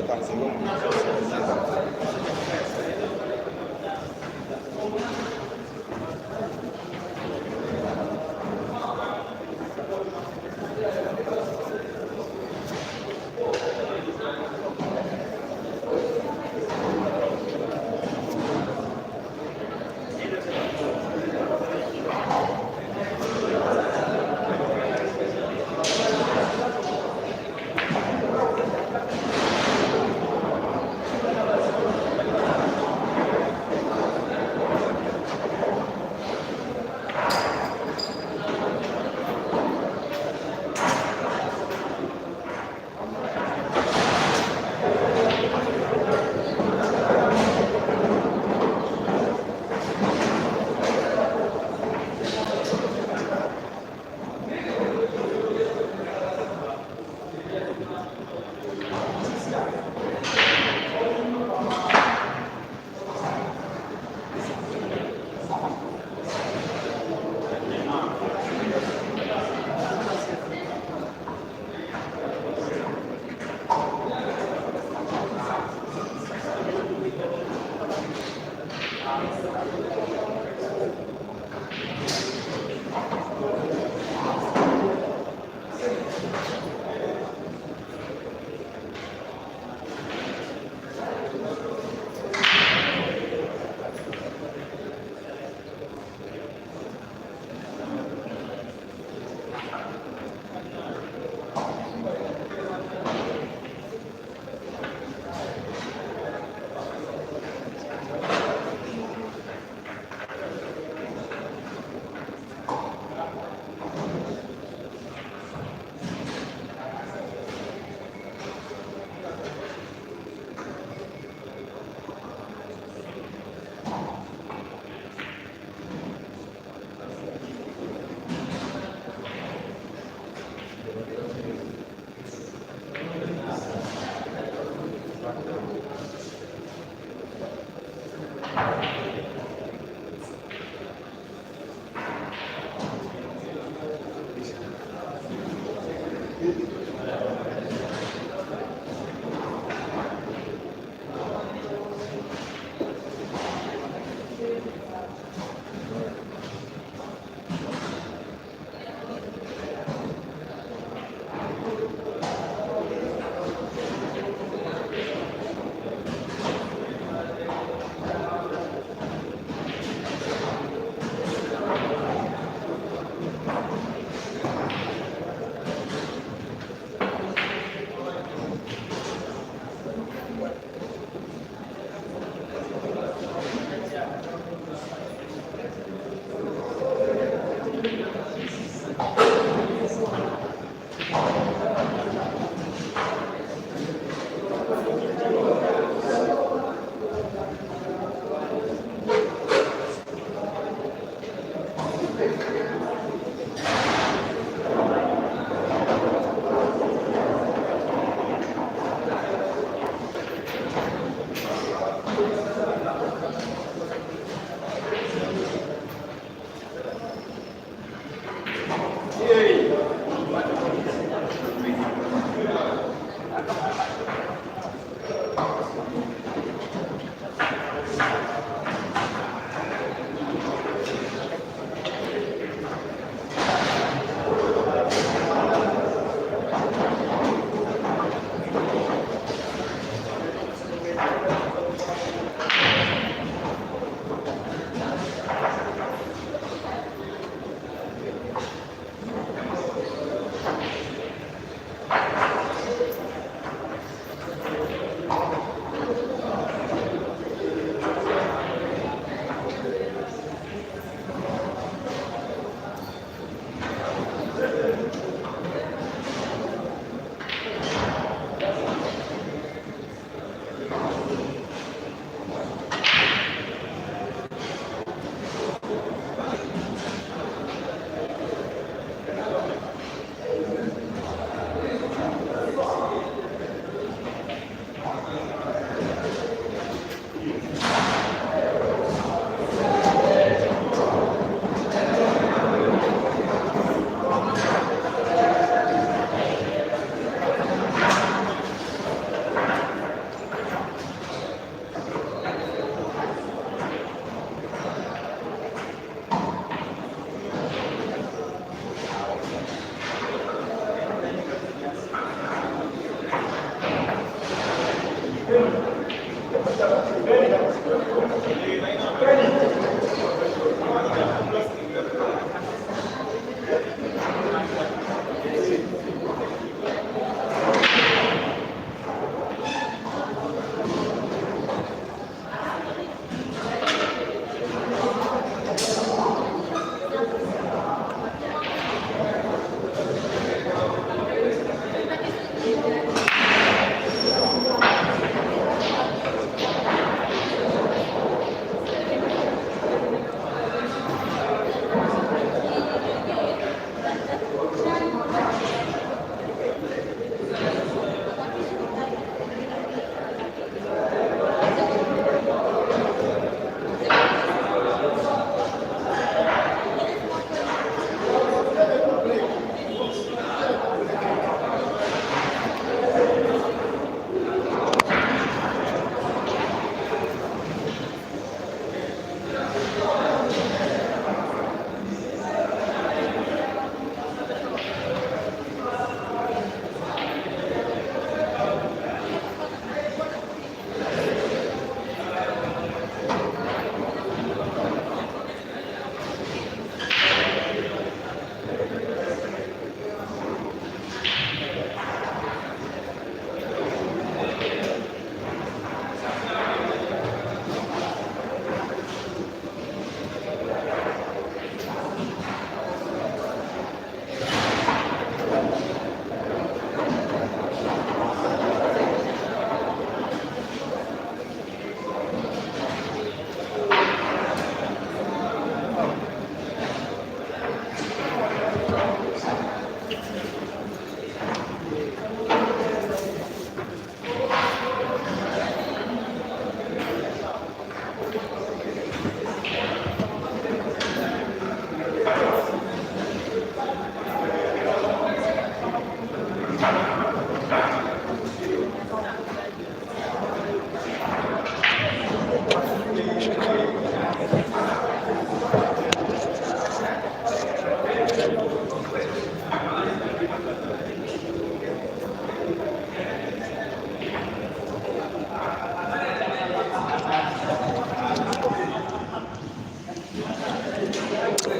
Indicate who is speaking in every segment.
Speaker 1: plusieurs comme selon.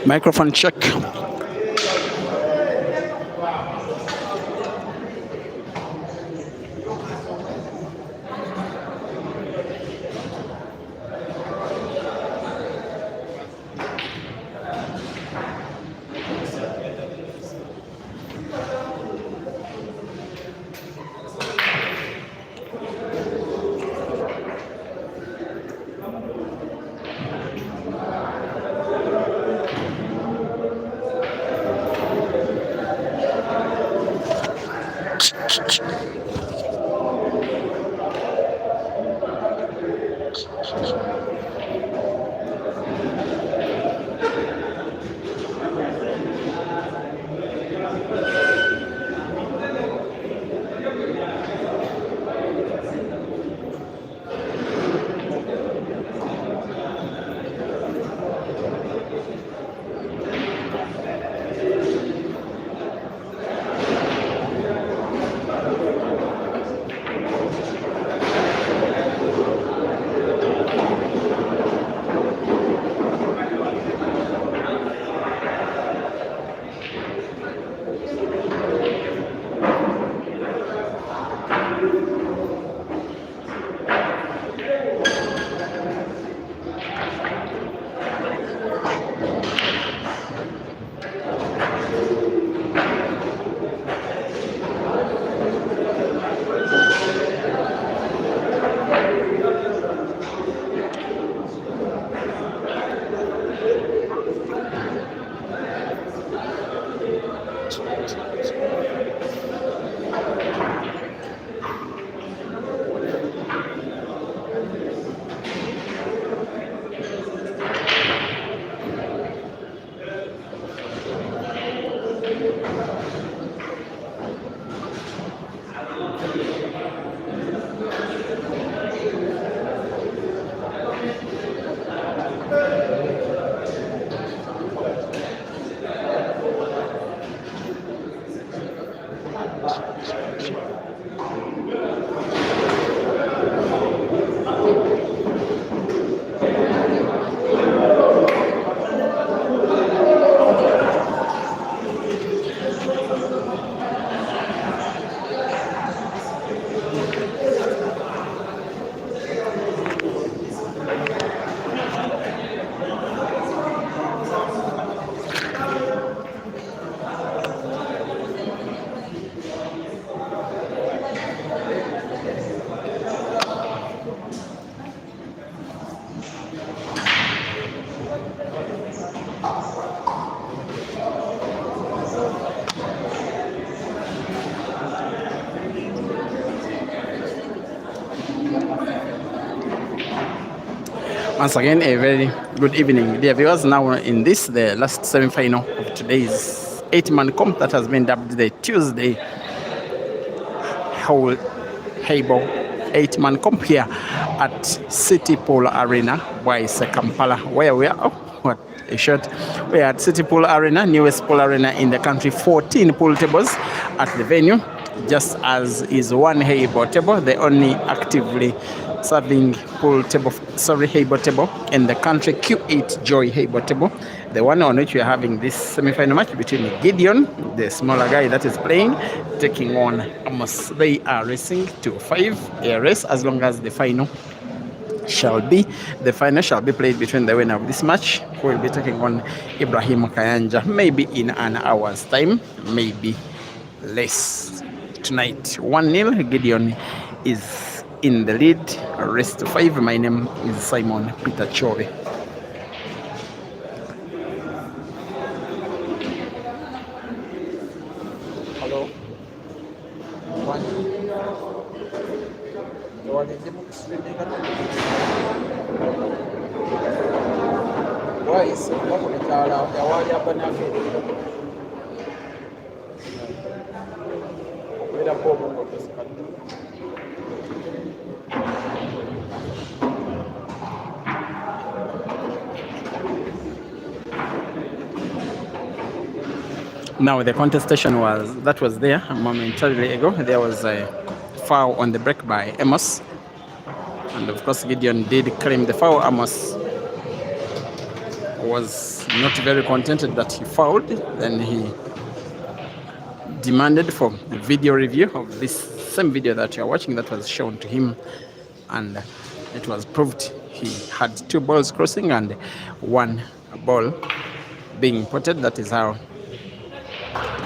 Speaker 1: Microphone check. Once again, a very good evening, dear viewers. Now in this, the last semi-final of today's 8-man comp that has been dubbed the Tuesday whole HEYBALL 8-man comp here at City Pool Arena, Boise, Kampala, where we are. Oh, what a shot. We are at City Pool Arena, newest pool arena in the country. 14 pool tables at the venue, just as is one HEYBALL table, the only actively serving pool table, HEYBALL table in the country. Q8 Joy HEYBALL table, the one on which we are having this semi-final match between Gideon, the smaller guy that is playing, taking on AMOS. They are racing to 5, a race as long as the final shall be played between the winner of this match, who will be taking on Ibrahim Kayanja, maybe in an hour's time, maybe less. Tonight 1-0, Gideon is in the lead, race to 5. My name is Simon Peter Chove. Hello. Now the contestation was there momentarily ago. There was a foul on the break by AMOS, and of course Gideon did claim the foul. AMOS was not very contented that he fouled. Then he demanded for a video review of this same video that you are watching that was shown to him, and it was proved he had 2 balls crossing and 1 ball being potted. That is how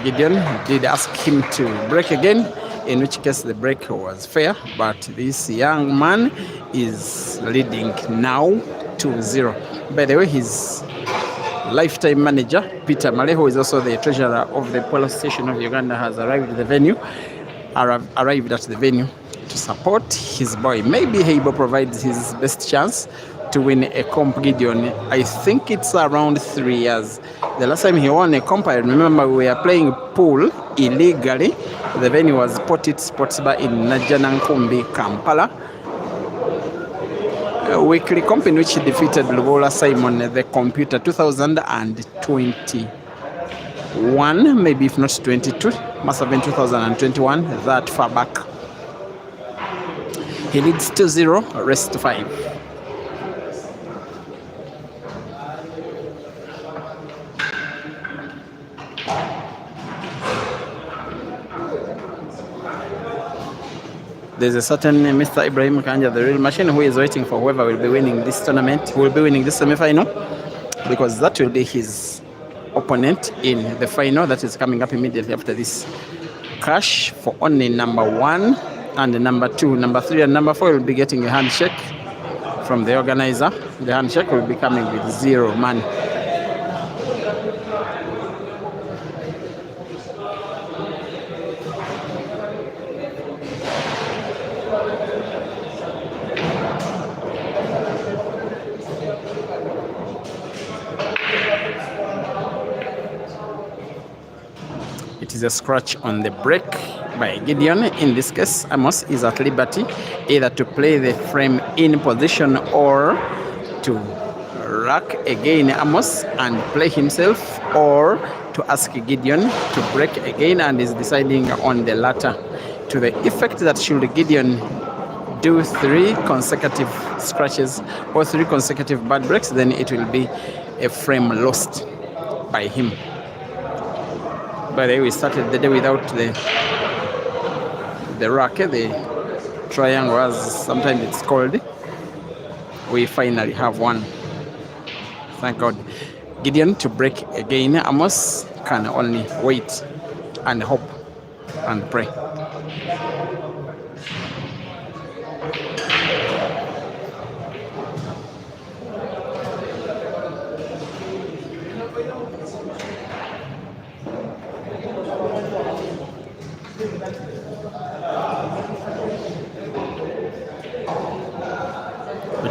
Speaker 1: Gideon did ask him to break again, in which case the break was fair, but this young man is leading now 2-0. By the way, his lifetime manager, Peter Male, who is also the treasurer of the Police Station of Uganda, has arrived at the venue to support his boy. Maybe HEYBALL provides his best chance to win a comp. Gideon, I think it's around 3 years. The last time he won a comp, I remember we were playing pool illegally. The venue was Portit Sports Bar in Najanankumbi, Kampala. A weekly comp in which he defeated Lugola Simon, the computer, 2021, maybe if not 22, must have been 2021, that far back. He leads 2-0, race to 5. There's a certain Mr. Ibrahim Kanja, the real machine, who is waiting for whoever will be winning this tournament, who will be winning this semi-final, because that will be his opponent in the final that is coming up immediately after this crash. For only number 1 and number 2, number 3 and number 4 will be getting a handshake from the organizer. The handshake will be coming with 0 man. It is a scratch on the break by Gideon. In this case, AMOS is at liberty either to play the frame in position or to rack again AMOS and play himself, or to ask Gideon to break again, and is deciding on the latter, to the effect that should Gideon do 3 consecutive scratches or 3 consecutive bad breaks, then it will be a frame lost by him. By the way, we started the day without the rack, the triangle as sometimes it's called. We finally have one. Thank God. Gideon to break again. AMOS can only wait and hope and pray.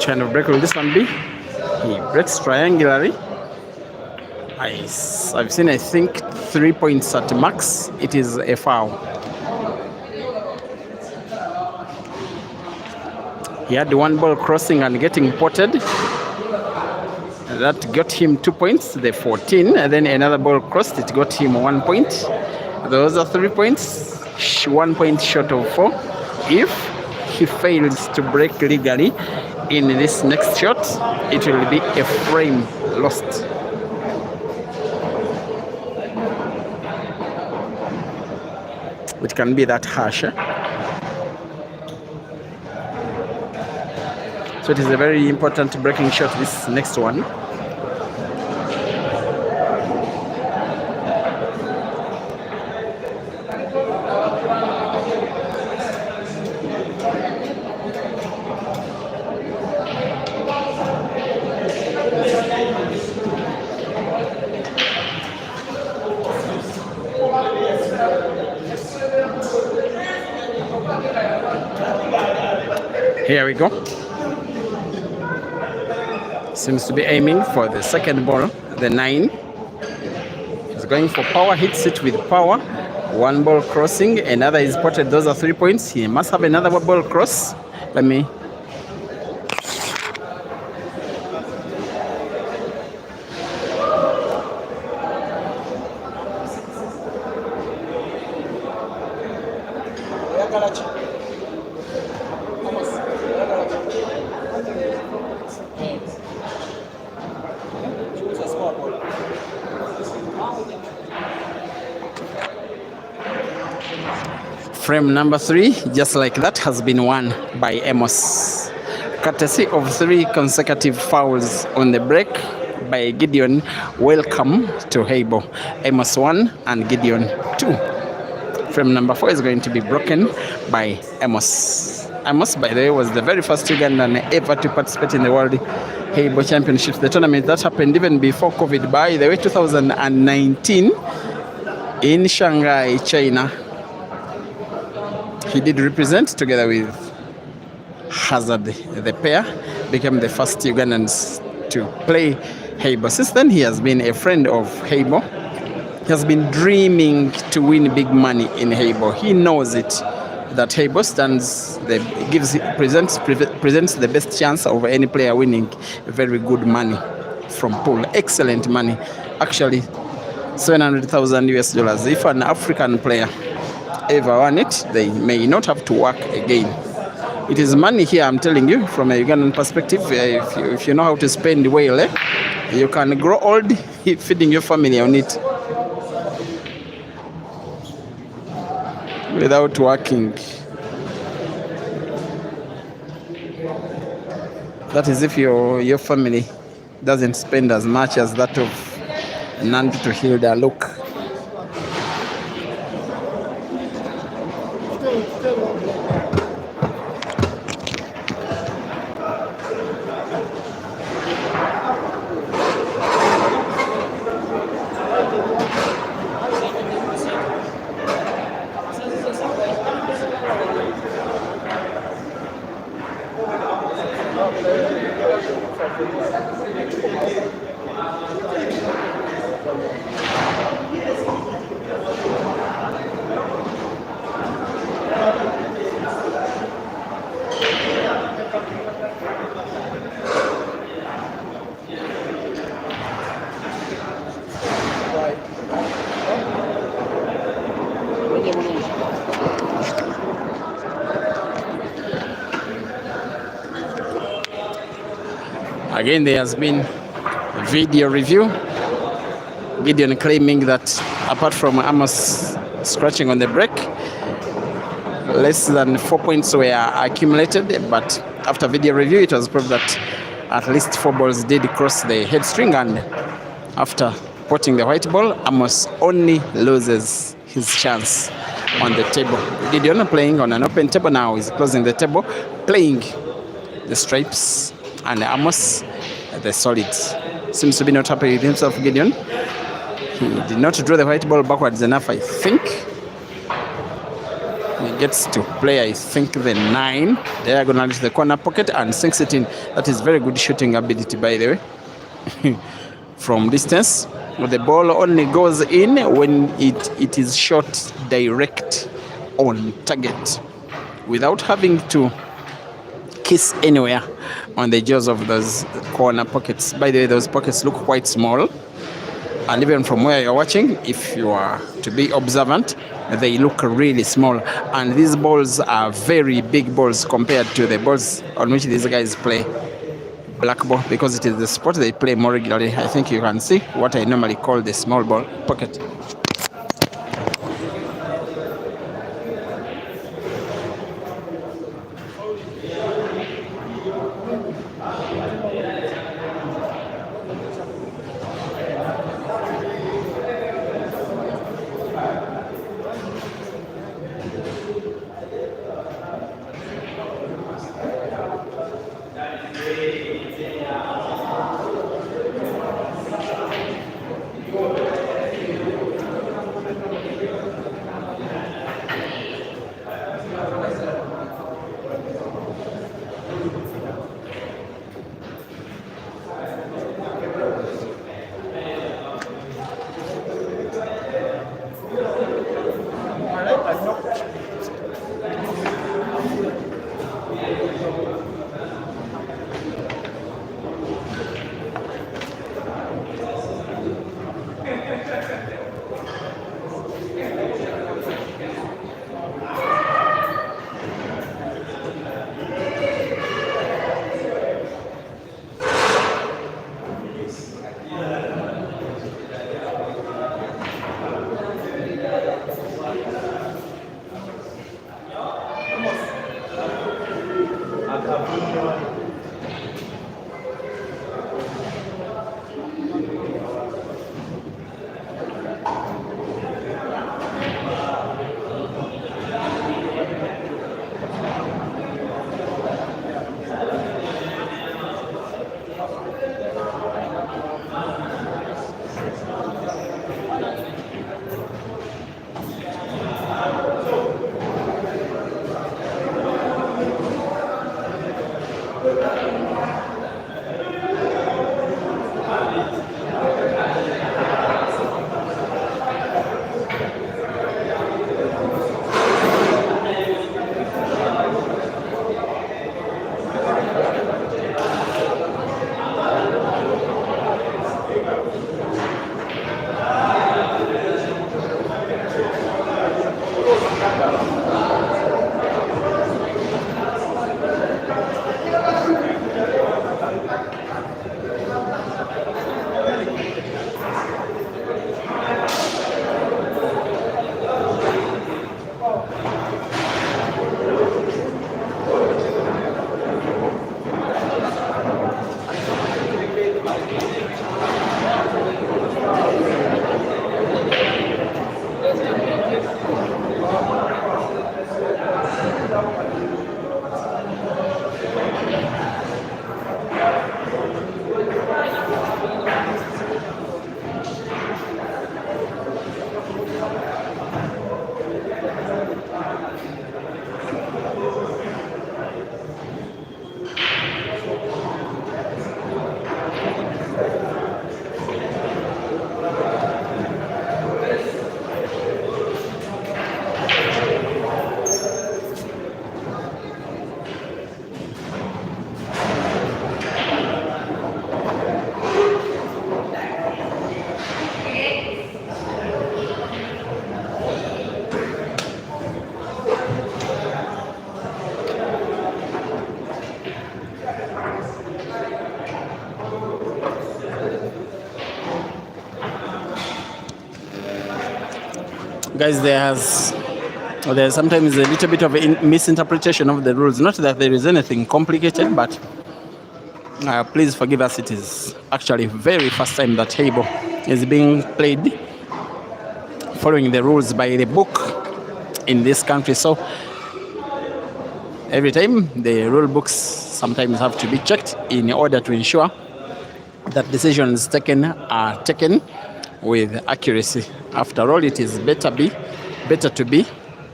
Speaker 1: Which kind of break will this one be? He breaks triangularly. I've seen, I think, 3 points at max. It is a foul. He had one ball crossing and getting potted. That got him 2 points, the 14. And then another ball crossed, it got him 1 point. Those are 3 points, 1 point short of 4. If he fails to break legally in this next shot, it will be a frame lost. Which can be that harsh. So it is a very important breaking shot, this next one. Here we go. Seems to be aiming for the second ball, the 9. He's going for power, hits it with power. One ball crossing, another is spotted. Those are 3 points. He must have another ball cross. Let me. Frame number 3, just like that, has been won by AMOS. Courtesy of 3 consecutive fouls on the break by Gideon. Welcome to HEYBALL. AMOS 1 and Gideon 2. Frame number 4 is going to be broken by AMOS. AMOS, by the way, was the very first Ugandan ever to participate in the World HEYBALL Championships, the tournament that happened even before COVID, by the way, 2019 in Shanghai, China. He did represent together with Hazard. The pair became the first Ugandans to play HEYBALL. Since then, he has been a friend of HEYBALL. He has been dreaming to win big money in HEYBALL. He knows it, that HEYBALL presents the best chance of any player winning very good money from pool. Excellent money. Actually, $700,000 US. If an African player ever won it, they may not have to work again. It is money here, I'm telling you, from a Ugandan perspective. If you know how to spend well, you can grow old feeding your family on it without working. That is if your family doesn't spend as much as that of Nandu to Hilda. Look. Again, there has been video review. Gideon claiming that apart from AMOS scratching on the break, less than 4 points were accumulated, but after video review, it was proved that at least 4 balls did cross the head string, and after potting the white ball, AMOS only loses his chance on the table. Gideon playing on an open table now is closing the table, playing the stripes, and AMOS the solids. Seems to be not happy with himself, Gideon. He did not draw the white ball backwards enough, I think. He gets to play, I think, the 9 diagonally to the corner pocket and sinks it in. That is very good shooting ability, by the way. From distance, the ball only goes in when it is shot direct on target without having to kiss anywhere on the edges of those corner pockets. By the way, those pockets look quite small, and even from where you're watching, if you are to be observant, they look really small, and these balls are very big balls compared to the balls on which these guys play black ball, because it is the sport they play more regularly. I think you can see what I normally call the small ball pocket. Guys, there's sometimes a little bit of a misinterpretation of the rules. Not that there is anything complicated, but please forgive us. It is actually very first time that HEYBALL is being played following the rules by the book in this country. So every time the rule books sometimes have to be checked in order to ensure that decisions taken are taken with accuracy. After all, it is better to be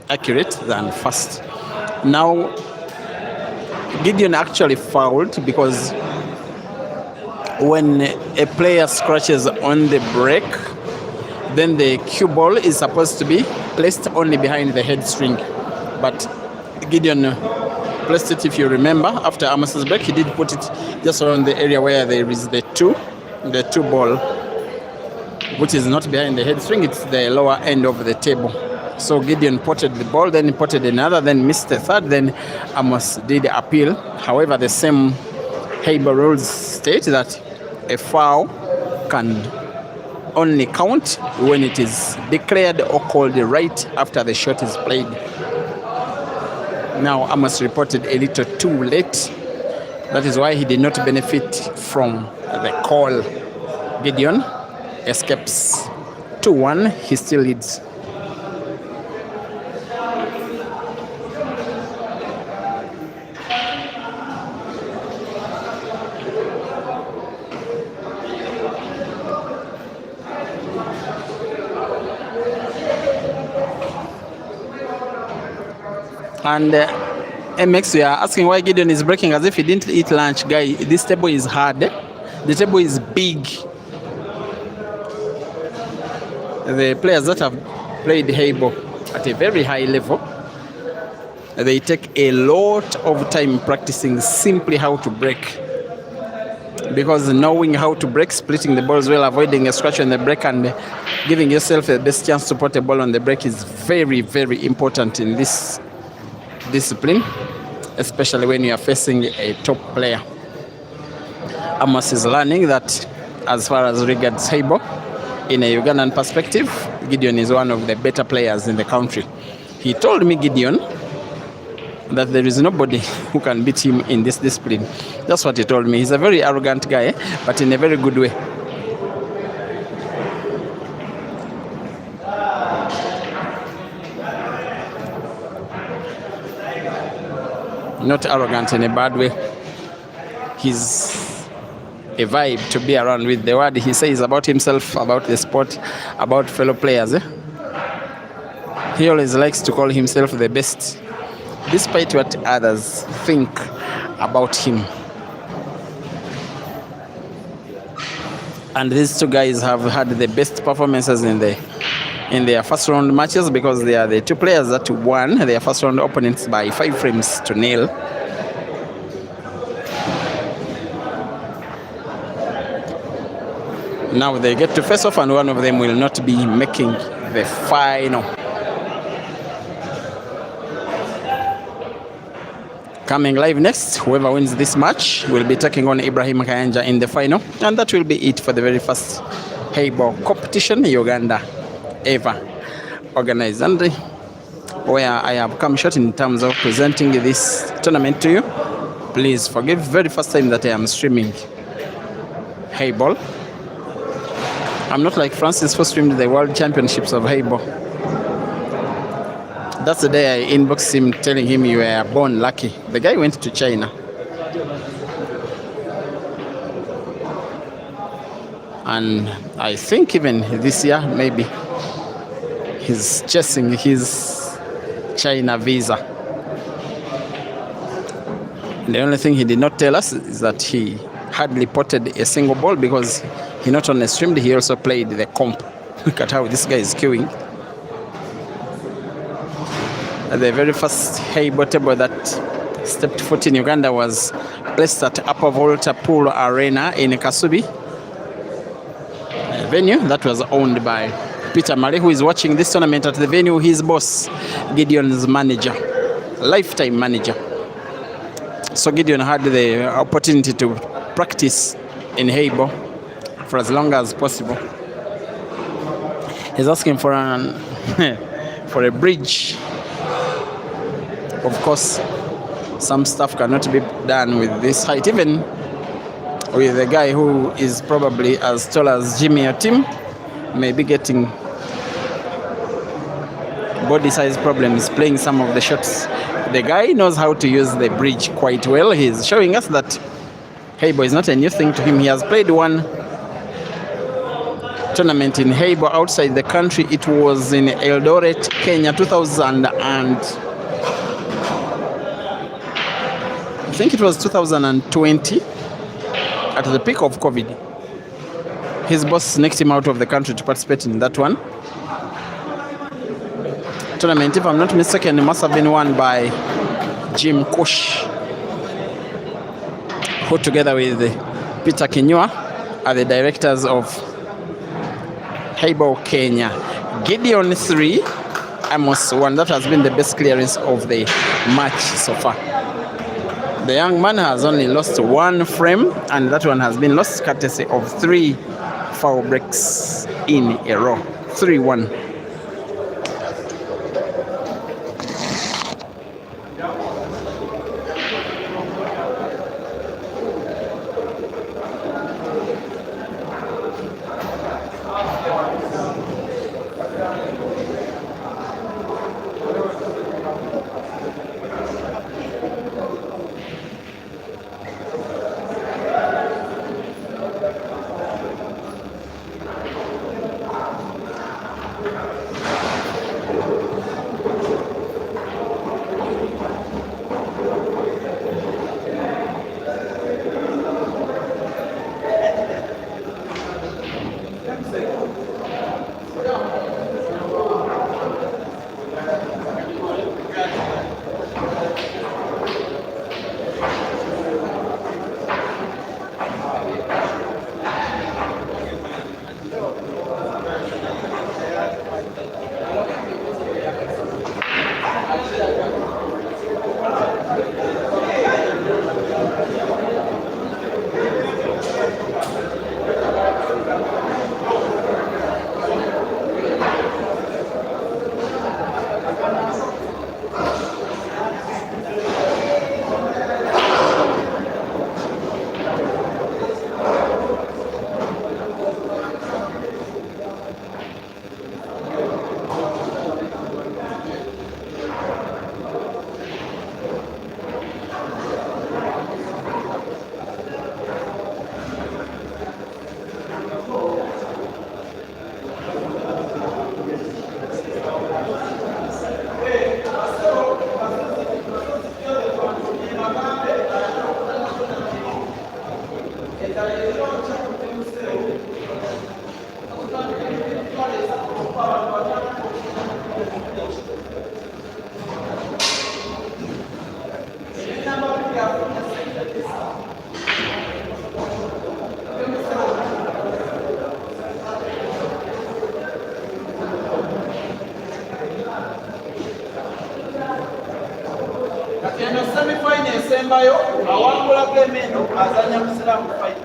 Speaker 1: accurate than fast. Now, Gideon actually fouled because when a player scratches on the break, then the cue ball is supposed to be placed only behind the head string. But Gideon placed it, if you remember, after AMOS's break, he did put it just around the area where there is the two ball, which is not behind the head string, it's the lower end of the table. So Gideon potted the ball, then he potted another, then missed the third, then AMOS did appeal. However, the same HEYBALL rules state that a foul can only count when it is declared or called right after the shot is played. Now AMOS reported a little too late. That is why he did not benefit from the call. Gideon escapes 2-1. He still leads. And MX, we are asking why Gideon is breaking as if he didn't eat lunch. Guy, this table is hard. The table is big. The players that have played HEYBALL at a very high level, they take a lot of time practicing simply how to break. Because knowing how to break, splitting the balls well, avoiding a scratch on the break, and giving yourself the best chance to put a ball on the break is very, very important in this discipline, especially when you are facing a top player. AMOS is learning that as far as regards HEYBALL, in a Ugandan perspective, Gideon is one of the better players in the country. He told me, Gideon, that there is nobody who can beat him in this discipline. That's what he told me. He's a very arrogant guy, but in a very good way. Not arrogant in a bad way. He's a vibe to be around with. The word he says about himself, about the sport, about fellow players. He always likes to call himself the best, despite what others think about him. And these two guys have had the best performances in their first round matches, because they are the two players that won their first round opponents by 5 frames to nil. Now they get to face off, and one of them will not be making the final. Coming live next, whoever wins this match will be taking on Ibrahim Kayanja in the final. And that will be it for the very first HEYBALL competition Uganda ever organized, and where I have come short in terms of presenting this tournament to you. Please forgive, very first time that I am streaming HEYBALL. I'm not like Francis, who streamed the World Championships of HEYBALL. That's the day I inboxed him telling him you were born lucky. The guy went to China. And I think even this year, maybe, he's chasing his China visa. And the only thing he did not tell us is that he hardly potted a single ball, because he not only streamed, he also played the comp. Look at how this guy is queuing. The very first HEYBALL table that stepped foot in Uganda was placed at Upper Volta Pool Arena in Kasubi, a venue that was owned by Peter Murray, who is watching this tournament at the venue. His boss, Gideon's manager, lifetime manager. So Gideon had the opportunity to practice in HEYBALL for as long as possible. He's asking for a bridge. Of course, some stuff cannot be done with this height, even with a guy who is probably as tall as Jimmy or Tim, may be getting body size problems playing some of the shots. The guy knows how to use the bridge quite well. He's showing us that HEYBALL is not a new thing to him. He has played one tournament in HEYBALL outside the country. It was in Eldoret, Kenya, 2000 and I think it was 2020 at the peak of COVID. His boss sneaked him out of the country to participate in that one. Tournament, if I'm not mistaken, it must have been won by Jim Kush, who together with Peter Kinyua are the directors of HEYBALL Kenya. GIDEON 3, AMOS 1. That has been the best clearance of the match so far. The young man has only lost one frame, and that one has been lost courtesy of 3 foul breaks in a row. 3-1.
Speaker 2: Sembayo awangula Glemeno azanya Musiramu fight.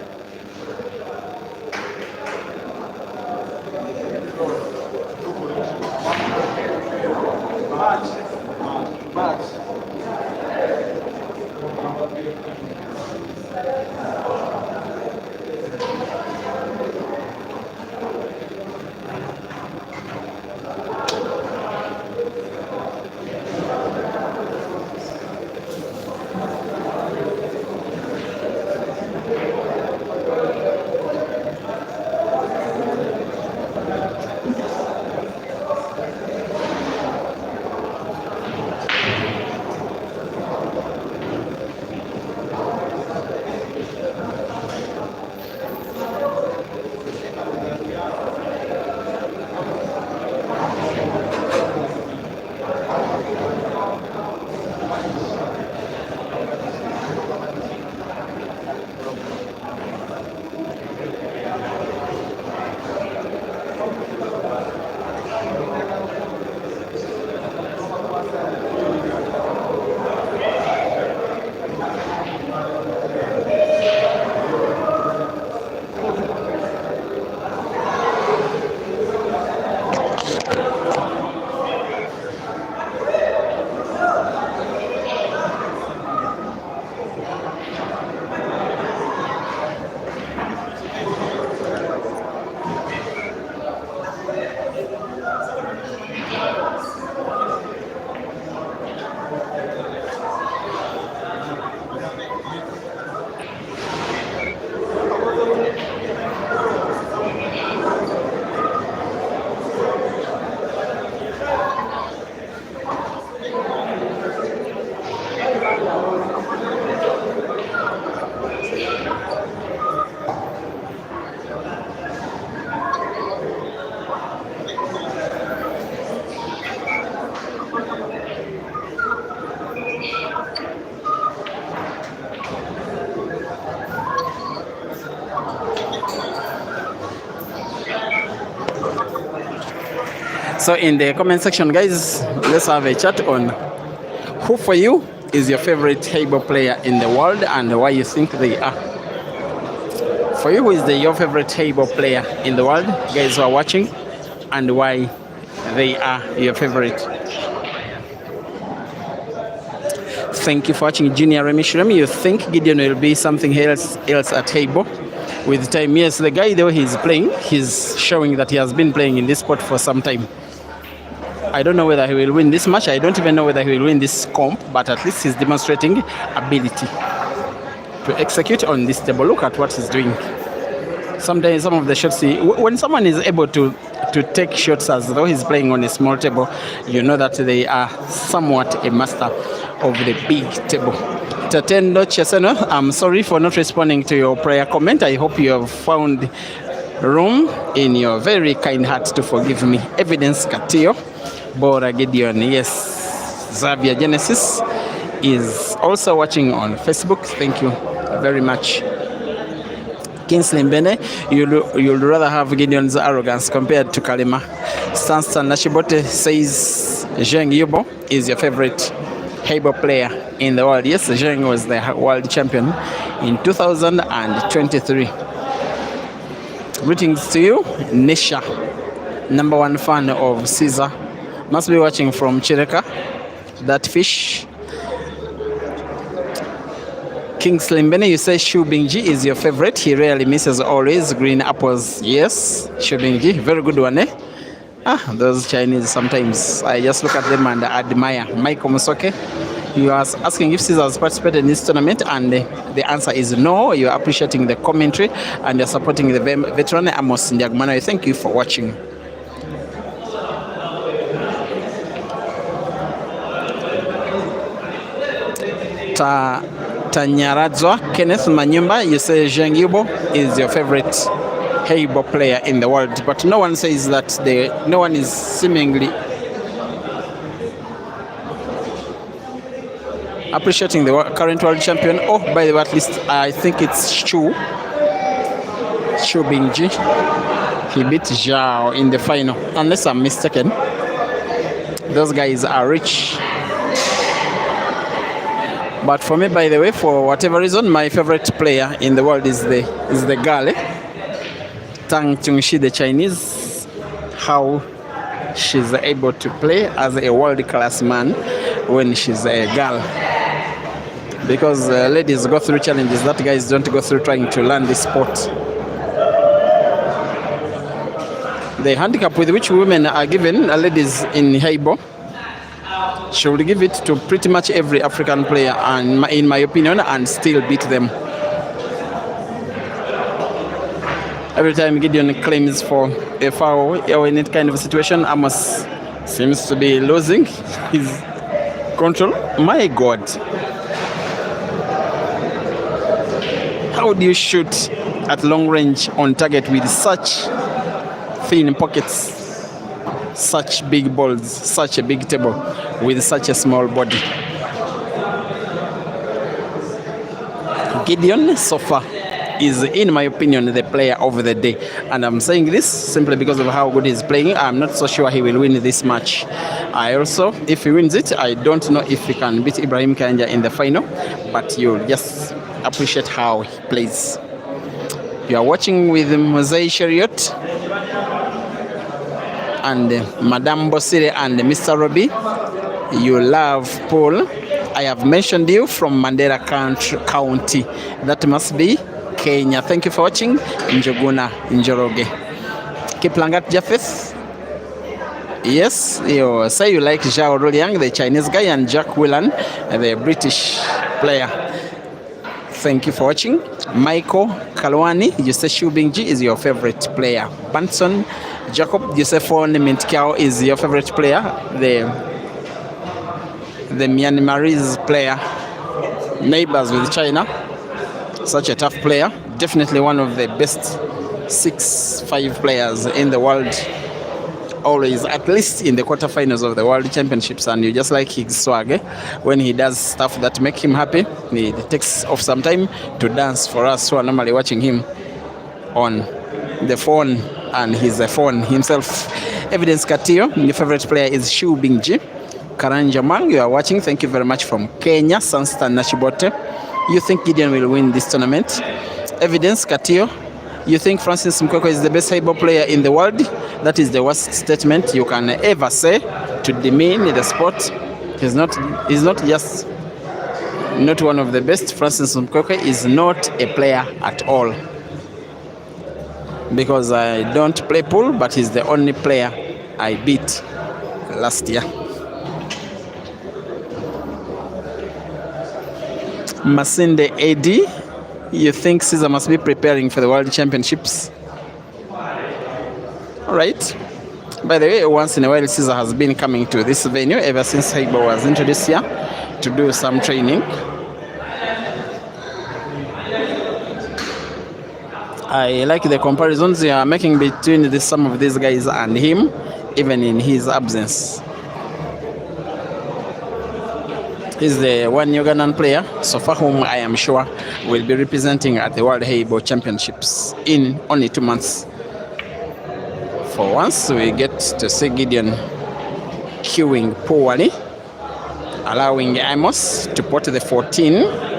Speaker 2: Match.
Speaker 1: So in the comment section, guys, let's have a chat on who for you is your favorite HEYBALL player in the world and why you think they are. For you, who is your favorite HEYBALL player in the world, guys who are watching, and why they are your favorite. Thank you for watching. Junior Remy Shiremi, you think Gideon will be something else at HEYBALL with time? Yes, the guy, though he's playing, he's showing that he has been playing in this sport for some time. I don't know whether he will win this match. I don't even know whether he will win this comp, but at least he's demonstrating ability to execute on this table. Look at what he's doing. Sometimes some of the shots, when someone is able to take shots as though he's playing on a small table, you know that they are somewhat a master of the big table. Tatendo Cheseno, I'm sorry for not responding to your prayer comment. I hope you have found room in your very kind heart to forgive me. Evidence Katio, Bora Gideon, yes. Xavier Genesis is also watching on Facebook. Thank you very much. Kingsley Mbene, you'll rather have Gideon's arrogance compared to Kalima. Stanston Nashibote says Zheng Yubo is your favorite HEYBALL player in the world. Yes, Zheng was the world champion in 2023. Greetings to you, Nisha, #1 fan of Caesar. Must be watching from Chireka. That fish. Kingsley Mbene, you say Shu Bingji is your favorite. He rarely misses, always. Green apples, yes. Shu Bingji, very good one, eh? Those Chinese, sometimes I just look at them and admire. Michael Musoke, you are asking if Caesar has participated in this tournament, and the answer is no. You are appreciating the commentary and you're supporting the veteran AMOS Ndiagumana. Thank you for watching. Tanyaradzwa Kenneth Manyumba, you say Zheng Yubo is your favorite HEYBALL player in the world, but no one says that. No one is seemingly appreciating the current world champion. Oh, by the way, at least I think it's Shu Bingji. He beat Zhao in the final, unless I'm mistaken. Those guys are rich. But for me, by the way, for whatever reason, my favorite player in the world is the girl, Tang Chungshi, the Chinese. How she's able to play as a world-class man when she's a girl. Because ladies go through challenges that guys don't go through trying to learn this sport. The handicap with which women are given ladies in HEYBALL, she will give it to pretty much every African player, and in my opinion, and still beat them. Every time Gideon claims for a foul or in that kind of a situation, Amos seems to be losing his control. My God. How do you shoot at long range on target with such thin pockets? Such big balls, such a big table with such a small body. Gideon so far is, in my opinion, the player of the day, and I'm saying this simply because of how good he's playing. I'm not so sure he will win this match. I also, if he wins it, I don't know if he can beat Ibrahim Kanja in the final, but you'll just appreciate how he plays. You are watching with Mosei Chariot and Madame Bosire and Mr. Robbie. You love Paul. I have mentioned you from Mandera County. That must be Kenya. Thank you for watching. Njoguna Njoroge. Kiplangat Japheth. Yes, you say you like Zhao Ruliang, the Chinese guy, and Jack Whelan, the British player. Thank you for watching. Michael Kalwani, you say Shu Bingji is your favorite player. Banson Jacob, you say Fon Mintkiao is your favorite player. The Myanmarese player, neighbors with China. Such a tough player. Definitely one of the best 6'5" players in the world. Always, at least in the quarterfinals of the World Championships, and you just like his swag. When he does stuff that make him happy, he takes off some time to dance for us who are normally watching him on the phone, and he's a phone himself. Evidence Katio, your favorite player is Shu Bingji. Karanja Mang, you are watching. Thank you very much from Kenya. Sanstan Nashibote. You think Gideon will win this tournament? Evidence Katio, you think Francis Mkwekwe is the best HEYBALL player in the world? That is the worst statement you can ever say to demean the sport. He's not just not one of the best. Francis Mkwekwe is not a player at all. Because I don't play pool, but he's the only player I beat last year. Masinde AD, you think Caesar must be preparing for the World Championships? All right. By the way, once in a while, Caesar has been coming to this venue ever since HEYBALL was introduced here to do some training. I like the comparisons you are making between some of these guys and him, even in his absence. He's the one Ugandan player, so far whom I am sure will be representing at the World HEYBALL Championships in only 2 months. For once, we get to see Gideon queuing poorly, allowing AMOS to put the 14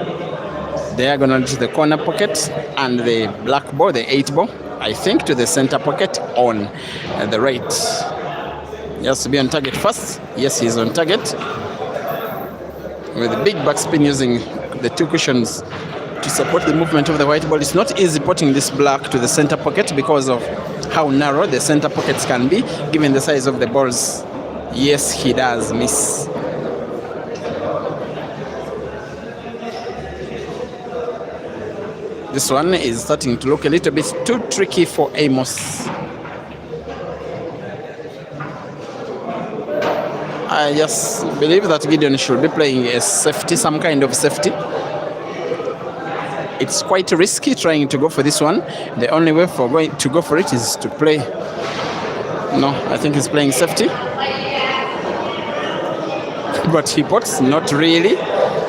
Speaker 1: diagonal to the corner pocket and the black ball, the 8 ball, I think to the center pocket on the right. He has to be on target first. Yes, he's on target. With a big backspin using the 2 cushions to support the movement of the white ball. It's not easy putting this black to the center pocket because of how narrow the center pockets can be given the size of the balls. Yes, he does miss. This one is starting to look a little bit too tricky for AMOS. I just believe that Gideon should be playing a safety, some kind of safety. It's quite risky trying to go for this one. The only way for going to go for it is to play. No, I think he's playing safety. But he puts, not really.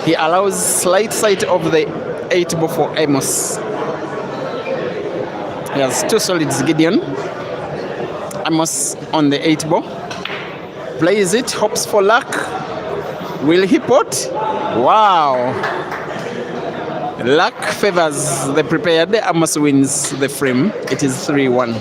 Speaker 1: He allows slight sight of the 8 ball for AMOS. He has 2 solids, Gideon. AMOS on the 8 ball. Plays it, hopes for luck. Will he put? Wow. Luck favors the prepared. AMOS wins the frame. It is 3-1.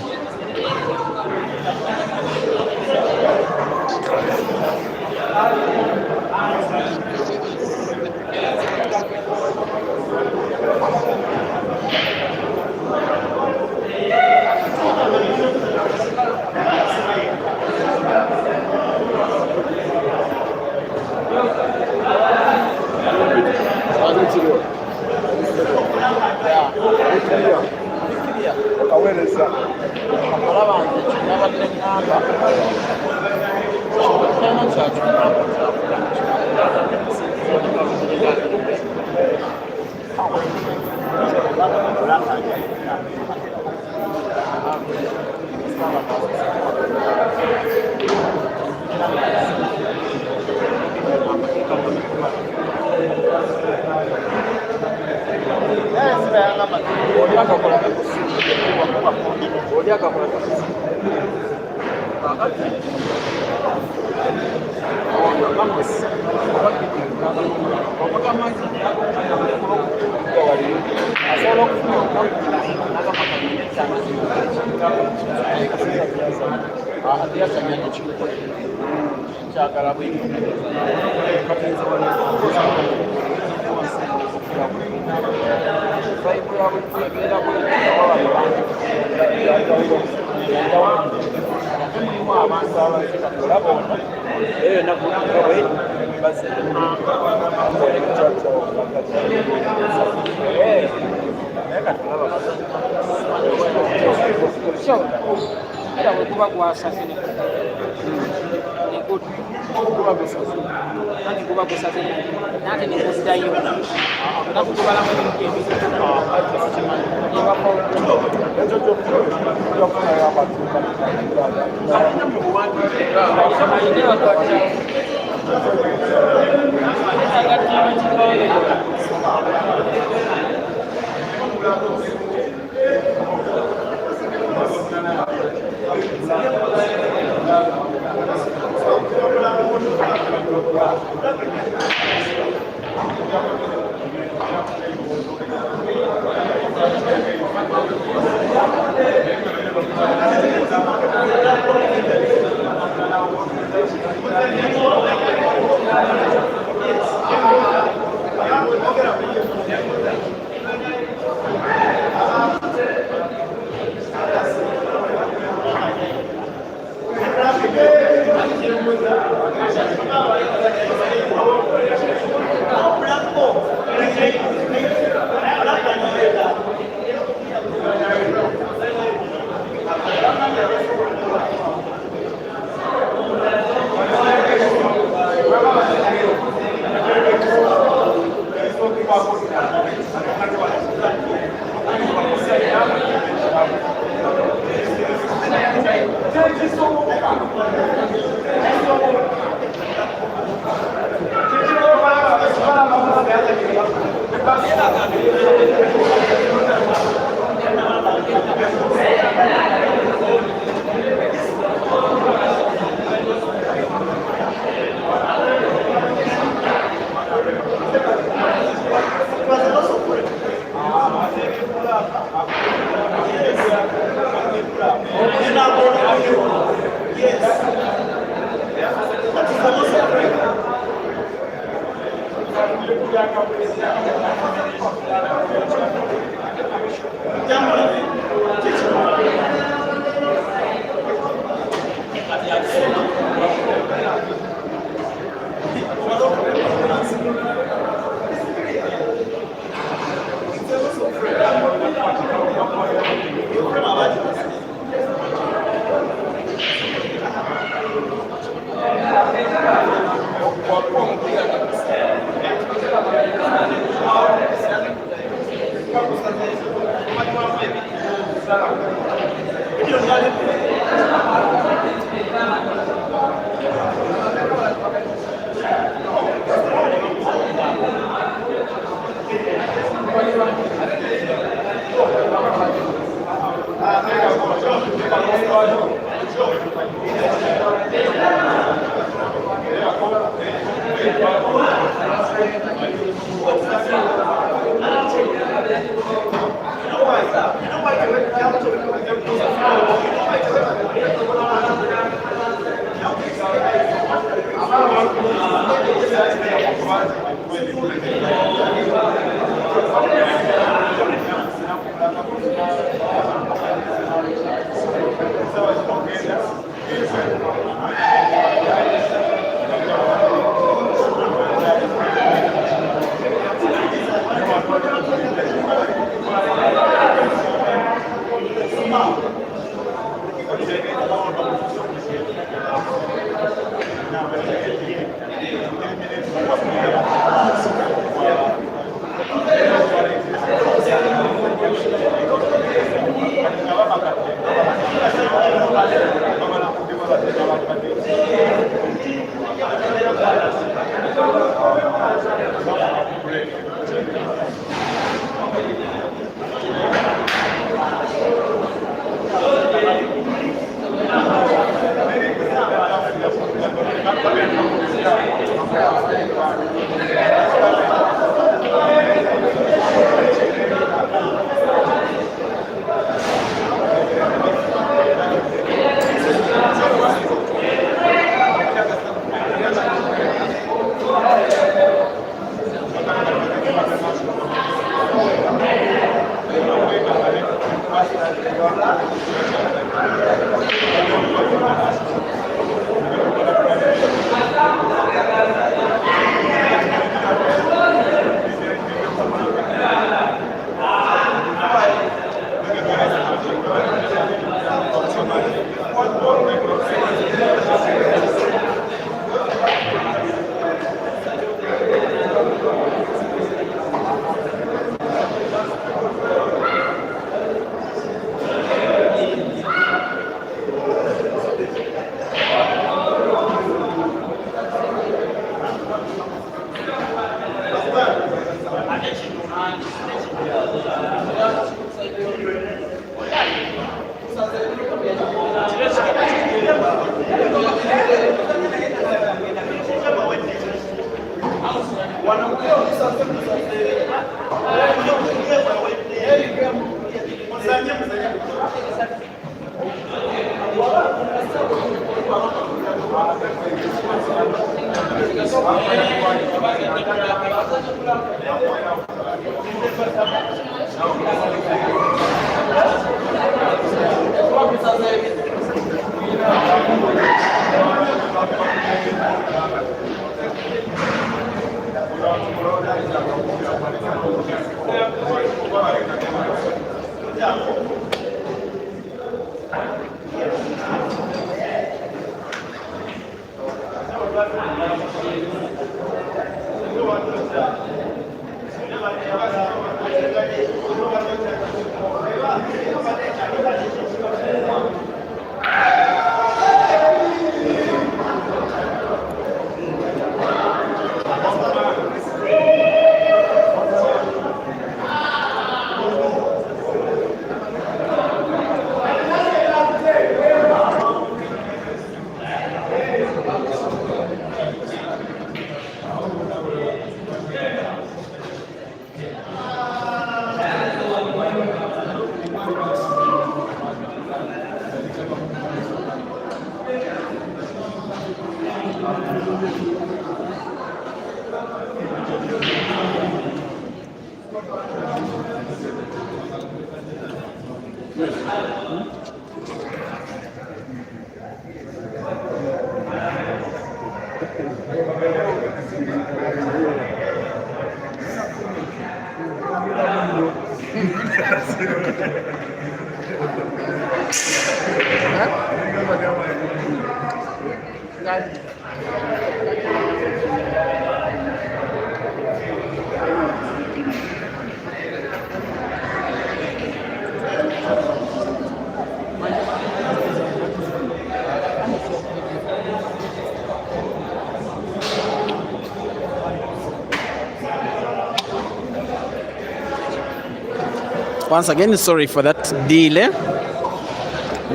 Speaker 1: Once again, sorry for that delay.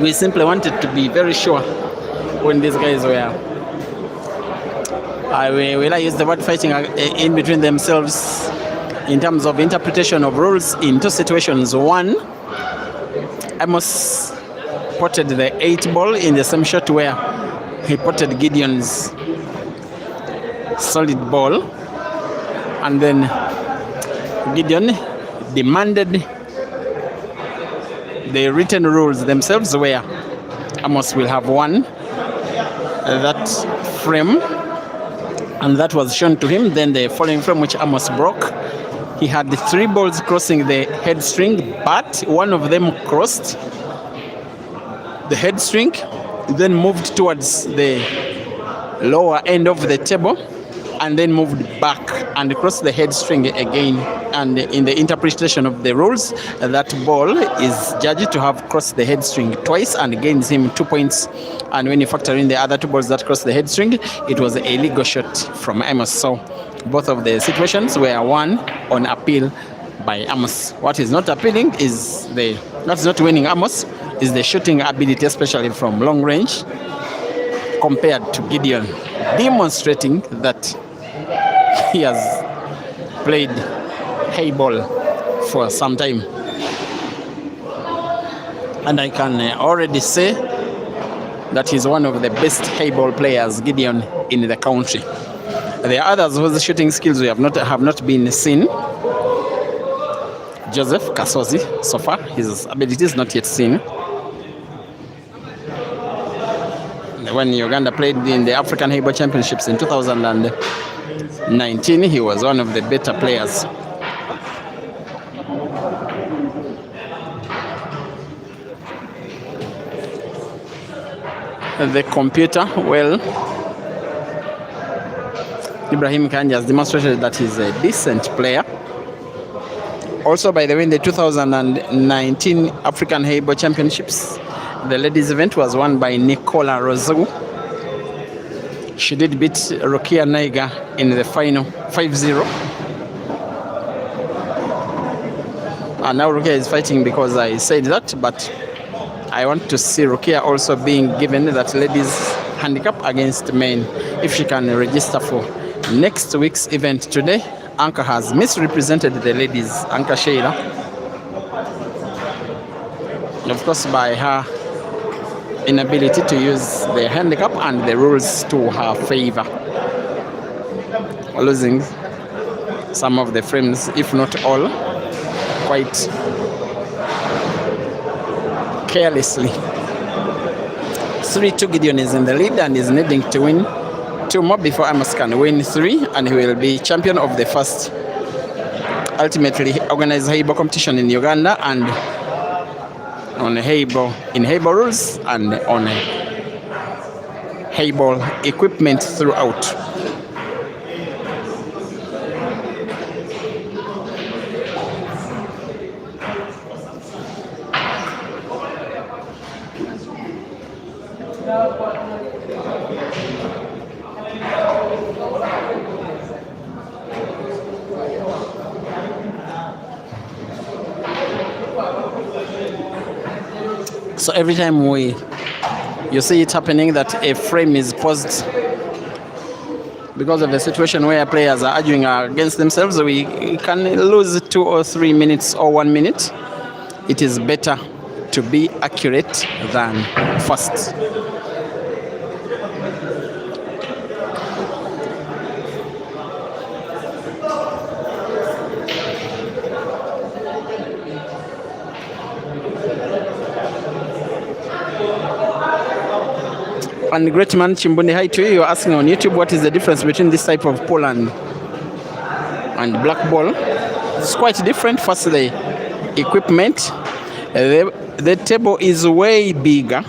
Speaker 1: We simply wanted to be very sure when these guys were. Will I use the word fighting in between themselves in terms of interpretation of rules in two situations. One, AMOS potted the 8 ball in the same shot where he potted Gideon's solid ball, and then Gideon demanded the written rules themselves where AMOS will have won that frame, and that was shown to him. Then the following frame, which AMOS broke, he had 3 balls crossing the head string, but one of them crossed the head string, then moved towards the lower end of the table, and then moved back and crossed the head string again. And in the interpretation of the rules, that ball is judged to have crossed the head string twice and gains him 2 points. And when you factor in the other 2 balls that crossed the head string, it was a legal shot from AMOS. So both of the situations were won on appeal by AMOS. What is not appealing is that's not winning AMOS, is the shooting ability, especially from long range, compared to Gideon, demonstrating that he has played HEYBALL for some time. And I can already say that he's one of the best HEYBALL players, Gideon, in the country. There are others whose shooting skills we have not been seen. Joseph Kasozi, so far, his ability is not yet seen. When Uganda played in the African HEYBALL Championships in 2019, he was one of the better players. The computer, well, Ibrahim Kanja has demonstrated that he's a decent player. Also, by the way, in the 2019 African HEYBALL Championships, the ladies event was won by Nicola Rosu. She did beat Rukia Naiga in the final 5-0. And now Rukia is fighting because I said that, but I want to see Rukia also being given that ladies handicap against men if she can register for next week's event. Today, Anka has misrepresented the ladies, Anka Sheila, of course by her inability to use the handicap and the rules to her favor, losing some of the frames, if not all, quite carelessly. 3-2, Gideon is in the lead and is needing to win 2 more before AMOS can win 3, and he will be champion of the first ultimately organized HEYBALL competition in Uganda, and on HEYBALL, in HEYBALL rules and on HEYBALL equipment throughout. So every time you see it happening that a frame is paused because of a situation where players are arguing against themselves, we can lose 2 or 3 minutes or 1 minute. It is better to be accurate than fast. And great man Chimbundi, hi to you. You're asking on YouTube what is the difference between this type of pole and black ball. It's quite different. First, the equipment. The table is way bigger.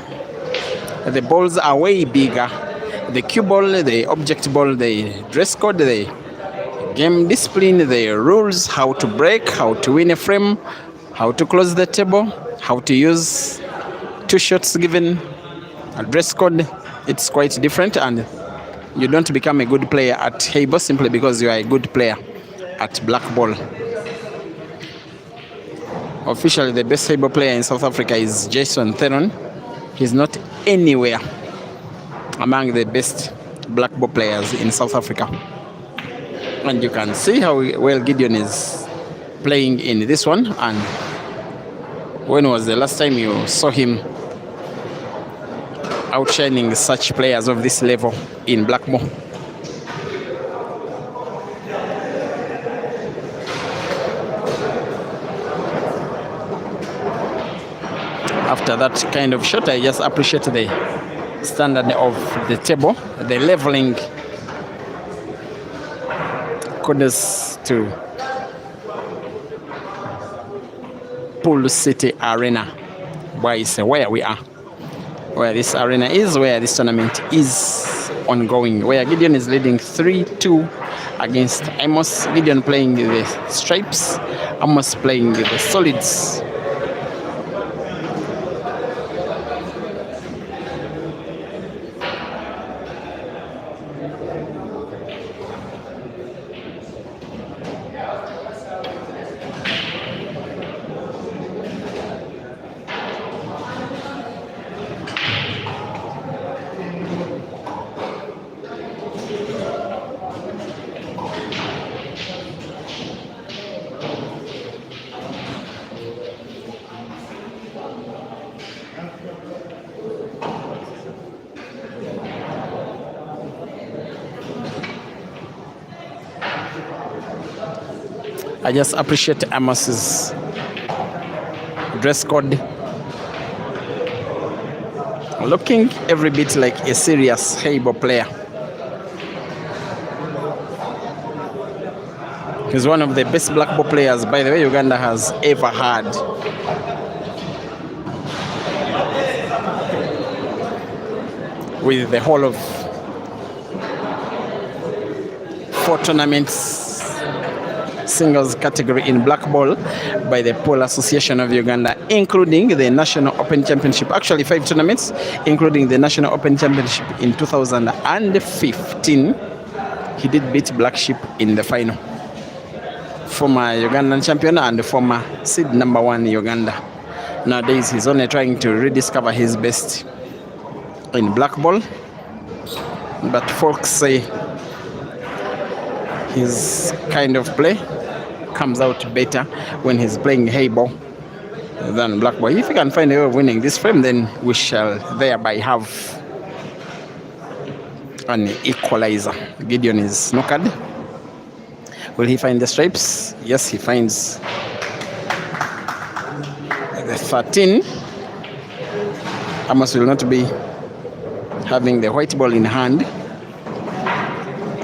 Speaker 1: The balls are way bigger. The cue ball, the object ball, the dress code, the game discipline, the rules, how to break, how to win a frame, how to close the table, how to use 2 shots given, a dress code. It's quite different, and you don't become a good player at HEYBALL simply because you are a good player at black ball. Officially, the best HEYBALL player in South Africa is Jason Theron. He's not anywhere among the best black ball players in South Africa. And you can see how well Gideon is playing in this one. And when was the last time you saw him outshining such players of this level in black ball? After that kind of shot, I just appreciate the standard of the table, the leveling. Kudos to Pool City Arena, where we are, where this arena is, where this tournament is ongoing, where Gideon is leading 3-2 against AMOS. Gideon playing the stripes, AMOS playing the solids. I just appreciate AMOS's dress code. Looking every bit like a serious HEYBALL player. He's one of the best black ball players, by the way, Uganda has ever had. With the whole of 4 tournaments singles category in black ball by the Pole Association of Uganda, including the National Open Championship. Actually 5 tournaments, including the National Open Championship in 2015. He did beat Black Sheep in the final. Former Ugandan champion and former seed #1 Uganda. Nowadays he's only trying to rediscover his best in black ball, but folks say his kind of play comes out better when he's playing HEYBALL than black ball. If he can find a way of winning this frame, then we shall thereby have an equalizer. Gideon is knockered. Will he find the stripes? Yes, he finds the 13. AMOS will not be having the white ball in hand.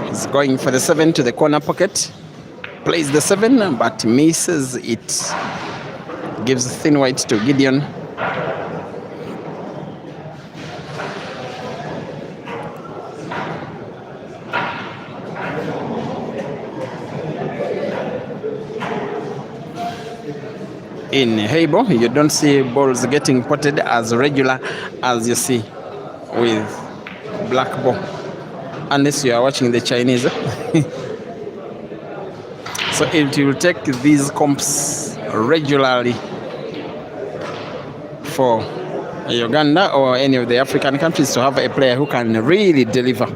Speaker 1: He's going for the 7 to the corner pocket. Plays the 7, but misses it. Gives thin white to Gideon. In HEYBALL, you don't see balls getting potted as regular as you see with black ball, unless you are watching the Chinese. So it will take these comps regularly for Uganda or any of the African countries to have a player who can really deliver.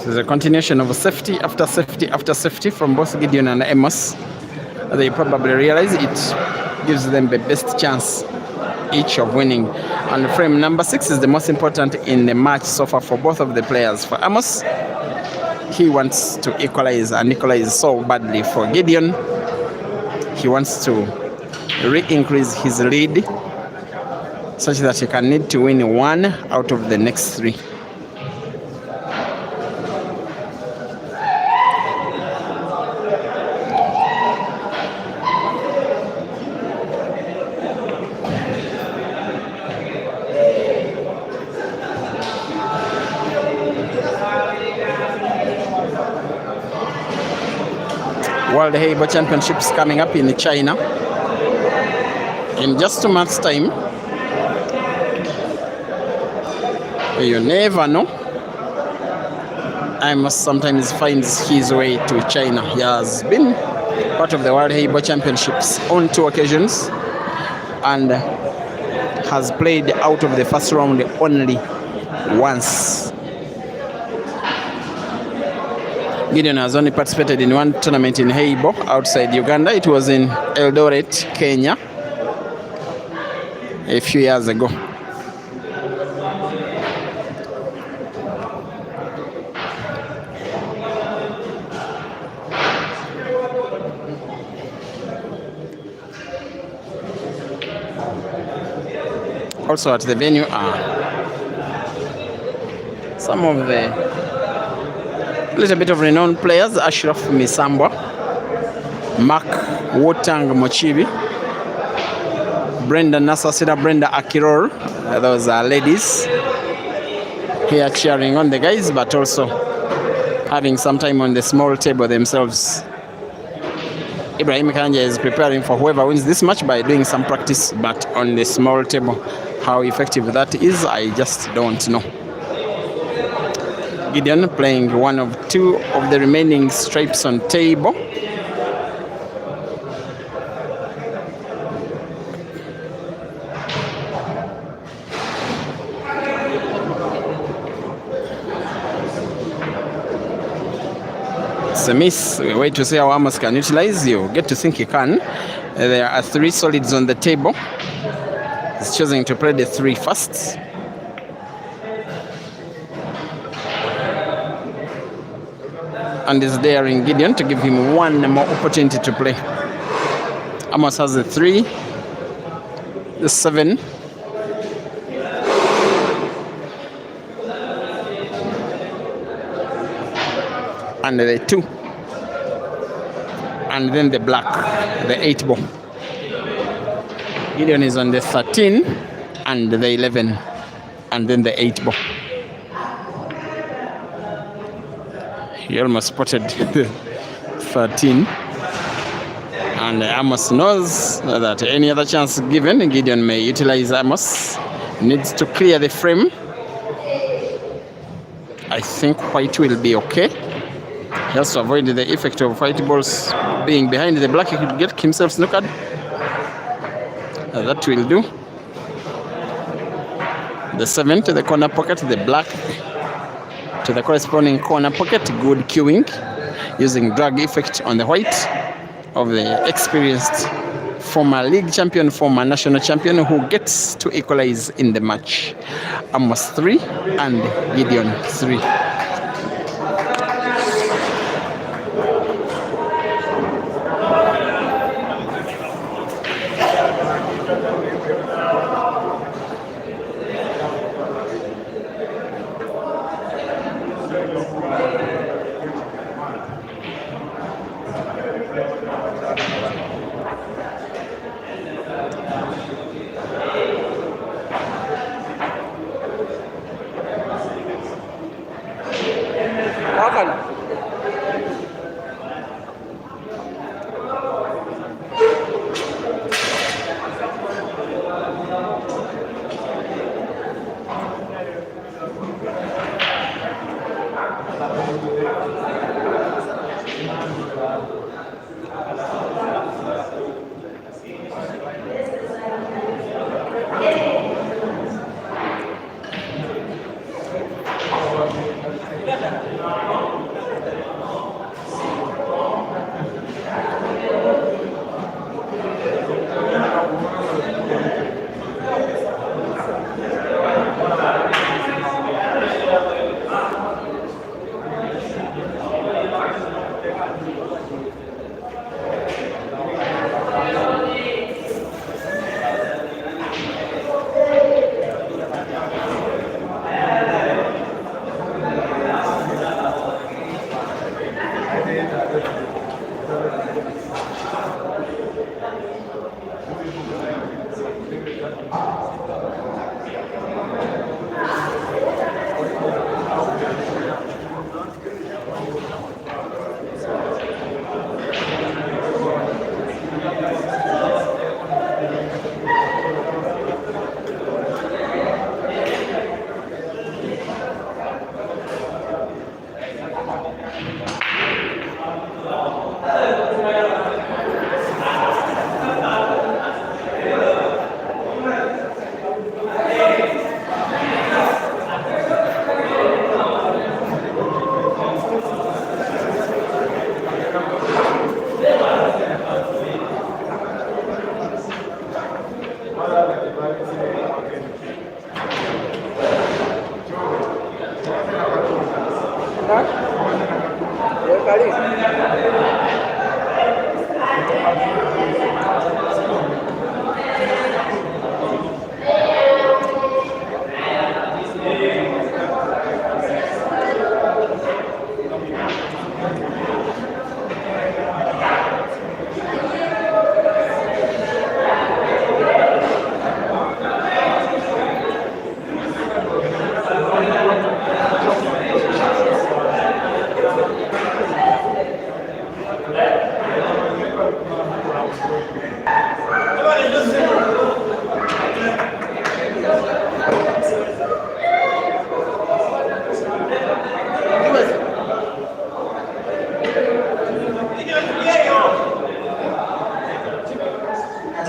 Speaker 1: This is a continuation of safety after safety after safety from both Gideon and AMOS. They probably realize it gives them the best chance each of winning. And frame number 6 is the most important in the match so far for both of the players. For AMOS, he wants to equalize and equalize so badly. For Gideon, he wants to re-increase his lead such that he can need to win 1 out of the next 3. World HEYBALL Championships coming up in China in just 2 months' time. You never know. AMOS sometimes finds his way to China. He has been part of the World HEYBALL Championships on 2 occasions and has played out of the first round only once. Gideon has only participated in 1 tournament in HEYBALL outside Uganda. It was in Eldoret, Kenya, a few years ago. Also at the venue are some of the little bit of renowned players: Ashraf Misambwa, Mark Wotang Mochibi, Brenda Nasasira, Brenda Akiror. Those are ladies here cheering on the guys, but also having some time on the small table themselves. Ibrahim Kanja is preparing for whoever wins this match by doing some practice, but on the small table. How effective that is, I just don't know. Gideon playing 1 of 2 of the remaining stripes on table. It's a miss. We wait to see how AMOS can utilize. You get to think he can. There are 3 solids on the table. He's choosing to play the 3 first. And is daring Gideon to give him 1 more opportunity to play. AMOS has the 3, the 7, and the 2, and then the black, the 8 ball. Gideon is on the 13 and the 11, and then the 8 ball. He almost spotted the 13, and AMOS knows that any other chance given, Gideon may utilize AMOS. Needs to clear the frame. I think white will be okay. He has to avoid the effect of white balls being behind the black. He could get himself snookered. That will do. The 7 to the corner pocket, the black to the corresponding corner pocket. Good queuing using drag effect on the white of the experienced former league champion, former national champion, who gets to equalize in the match. AMOS 3 and Gideon 3.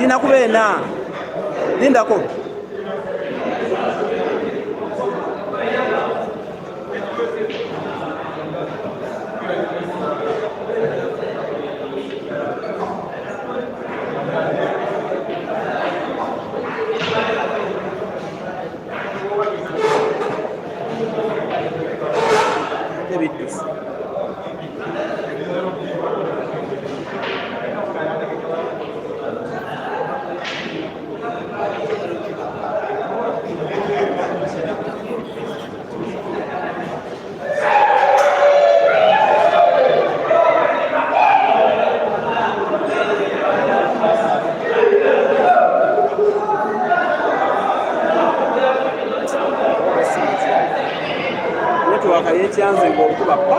Speaker 3: Tina kubena. Linda ko. Chance ngo kuba pa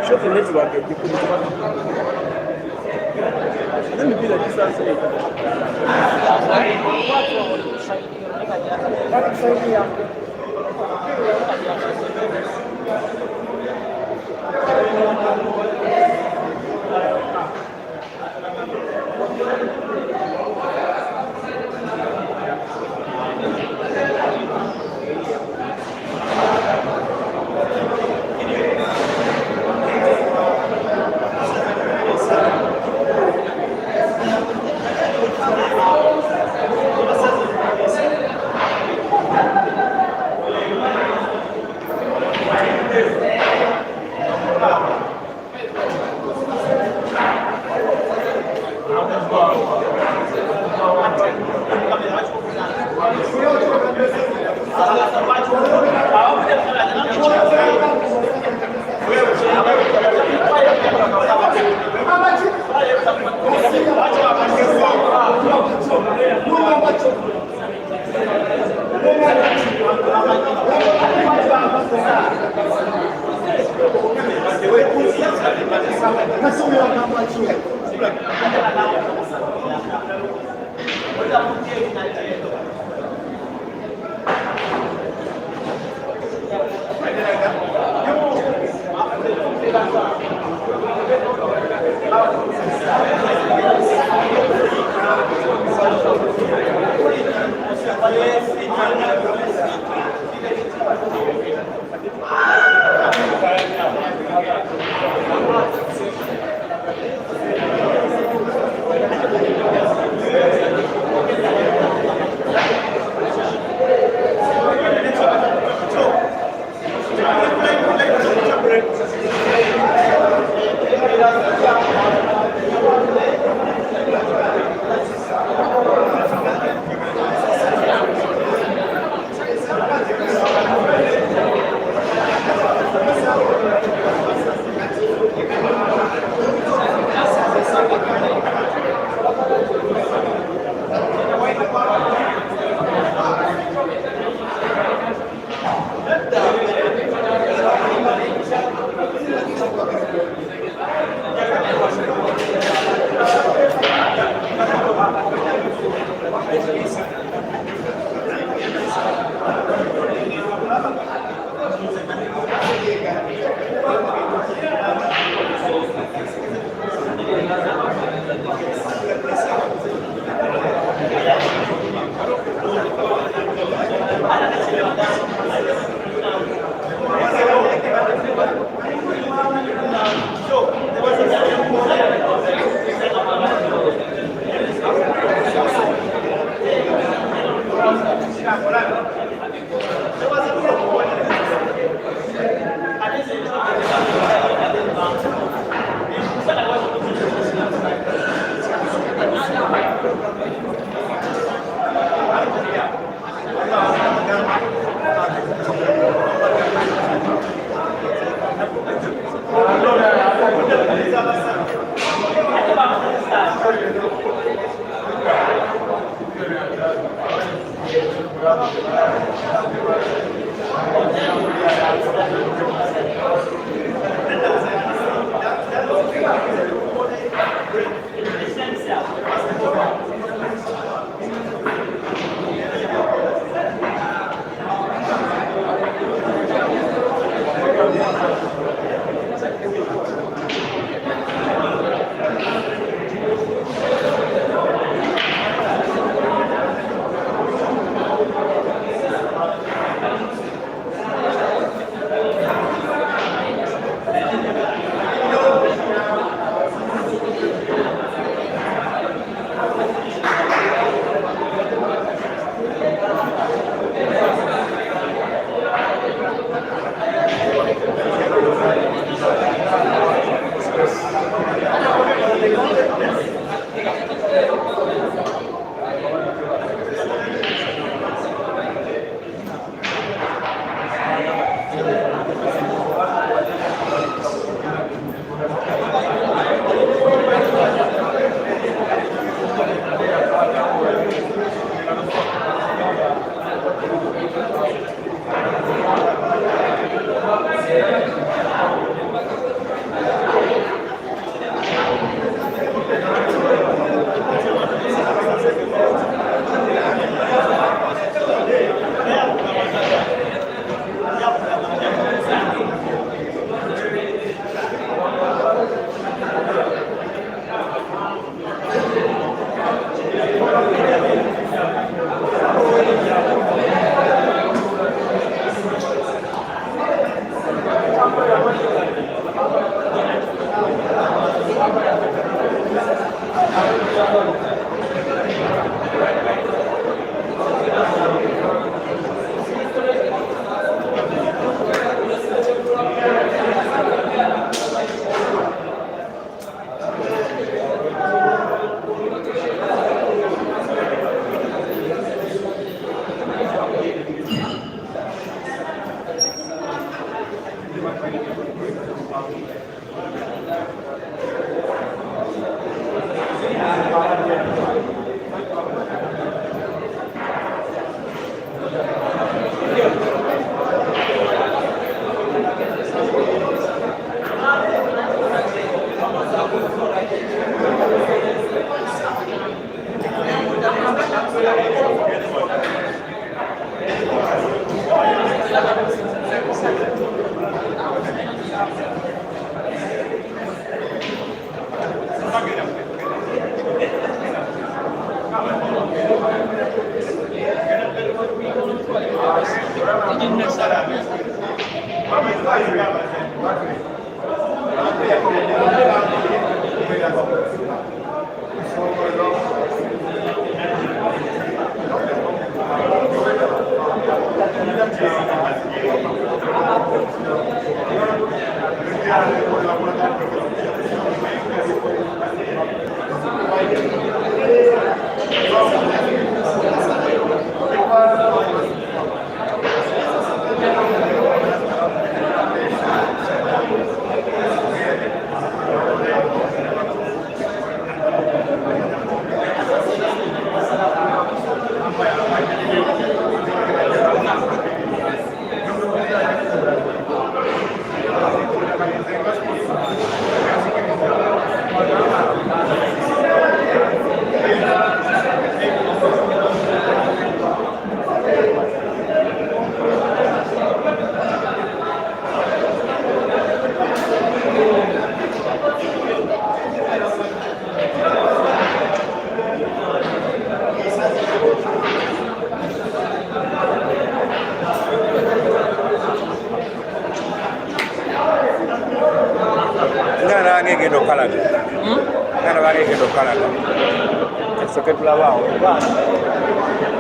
Speaker 3: shote network ikikuja. Ndio bila kisasa hii.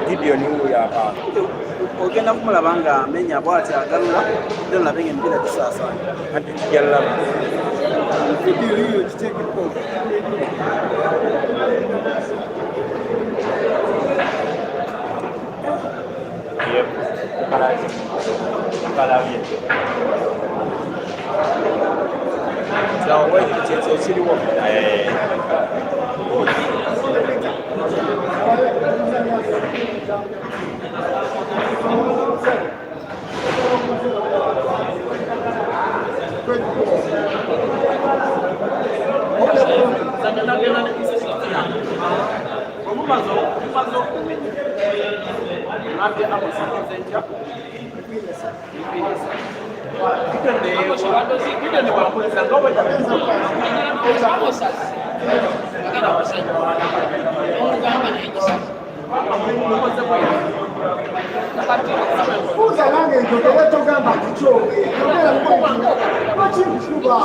Speaker 3: GIDEON huyu hapa. Ogenda kumulaba nga amenya bw'ati agalula ndio nalabe ng'emipiira gisaasaanya. Ati kijalaba. Vidiyo hiyo kiteekeko. Yep. Kalabi. Zawe kitete kiriwo.
Speaker 2: Gideon wampulizza nga obwedda
Speaker 4: Kuza nange njogera togamba kikyonge bakikuba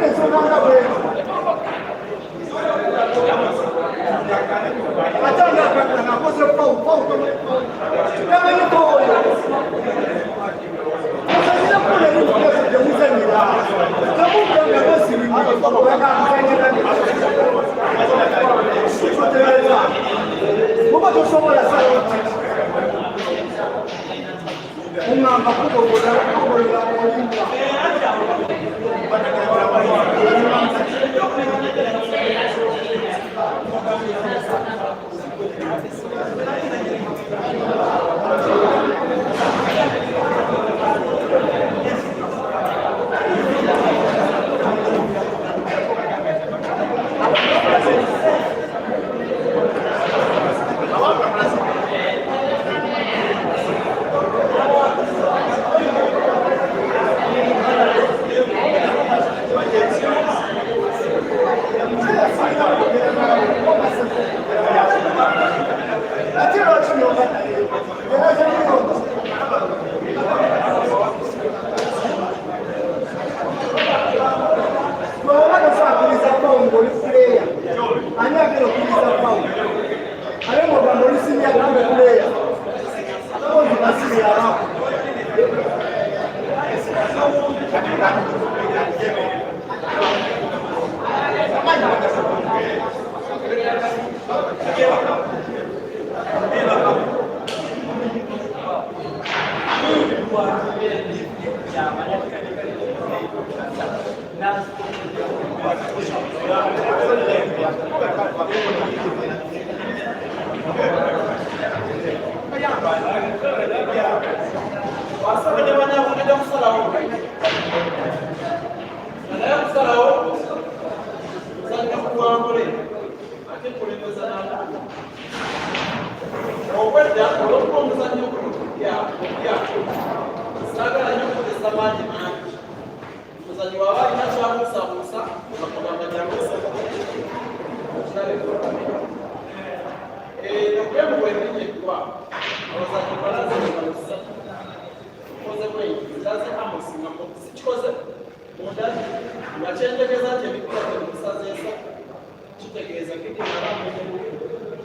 Speaker 4: ensonga bwe ate nakoze pawutamanyiko oyo osanyira kula ebintu byose gyemuzanyira temuganga basirikizanyira muba tosobola saloti mungamba kubogola mulimba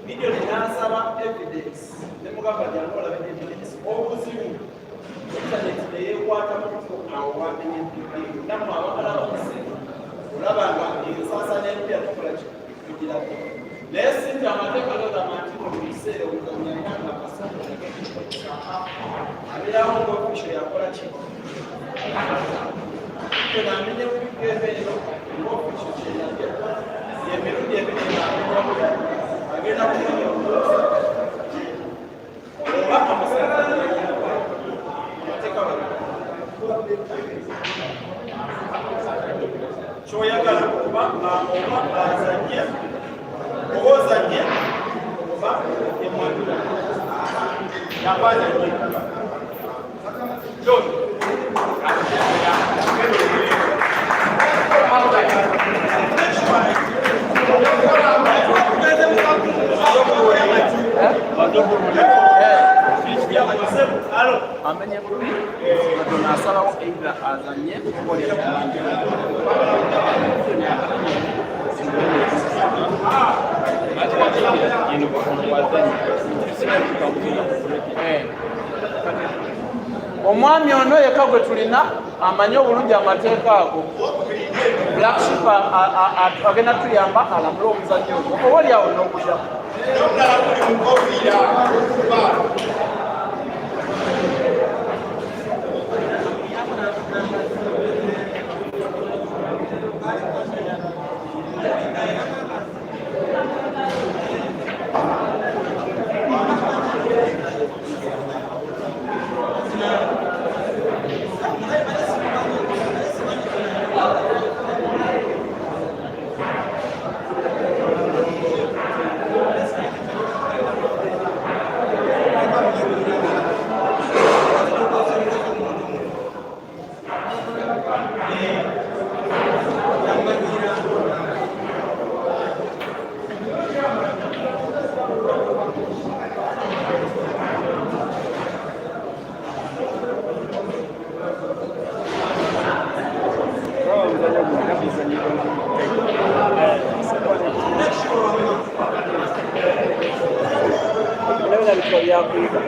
Speaker 4: GIDEON n'asaba evidence ne mugamba jangola evidence obuzibu internet neyekwata muko awo wamenyedde namwe abagala bakusema olaba nga ensasana empya tukola kugira naye sinti amateeka gagamba nti mu biseera ozanyanga akasana abeerawo ng'ofisho yakola ki kenamenye kugebeero ng'ofisho kyeyajja emirundi ebiri agenda kumenya oba amateeka kyoyagala oba azanye oba ozanye oba emwadula yakwazanye John amenye kubi nasalawo either azanye omwami ono yeka gwe tulina amanye obulungi amateeka ago blackship agenda tuyamba alamule omuzannyo ogwo oba oli awo n'okuddamu
Speaker 3: bina bitwa byakuyiga.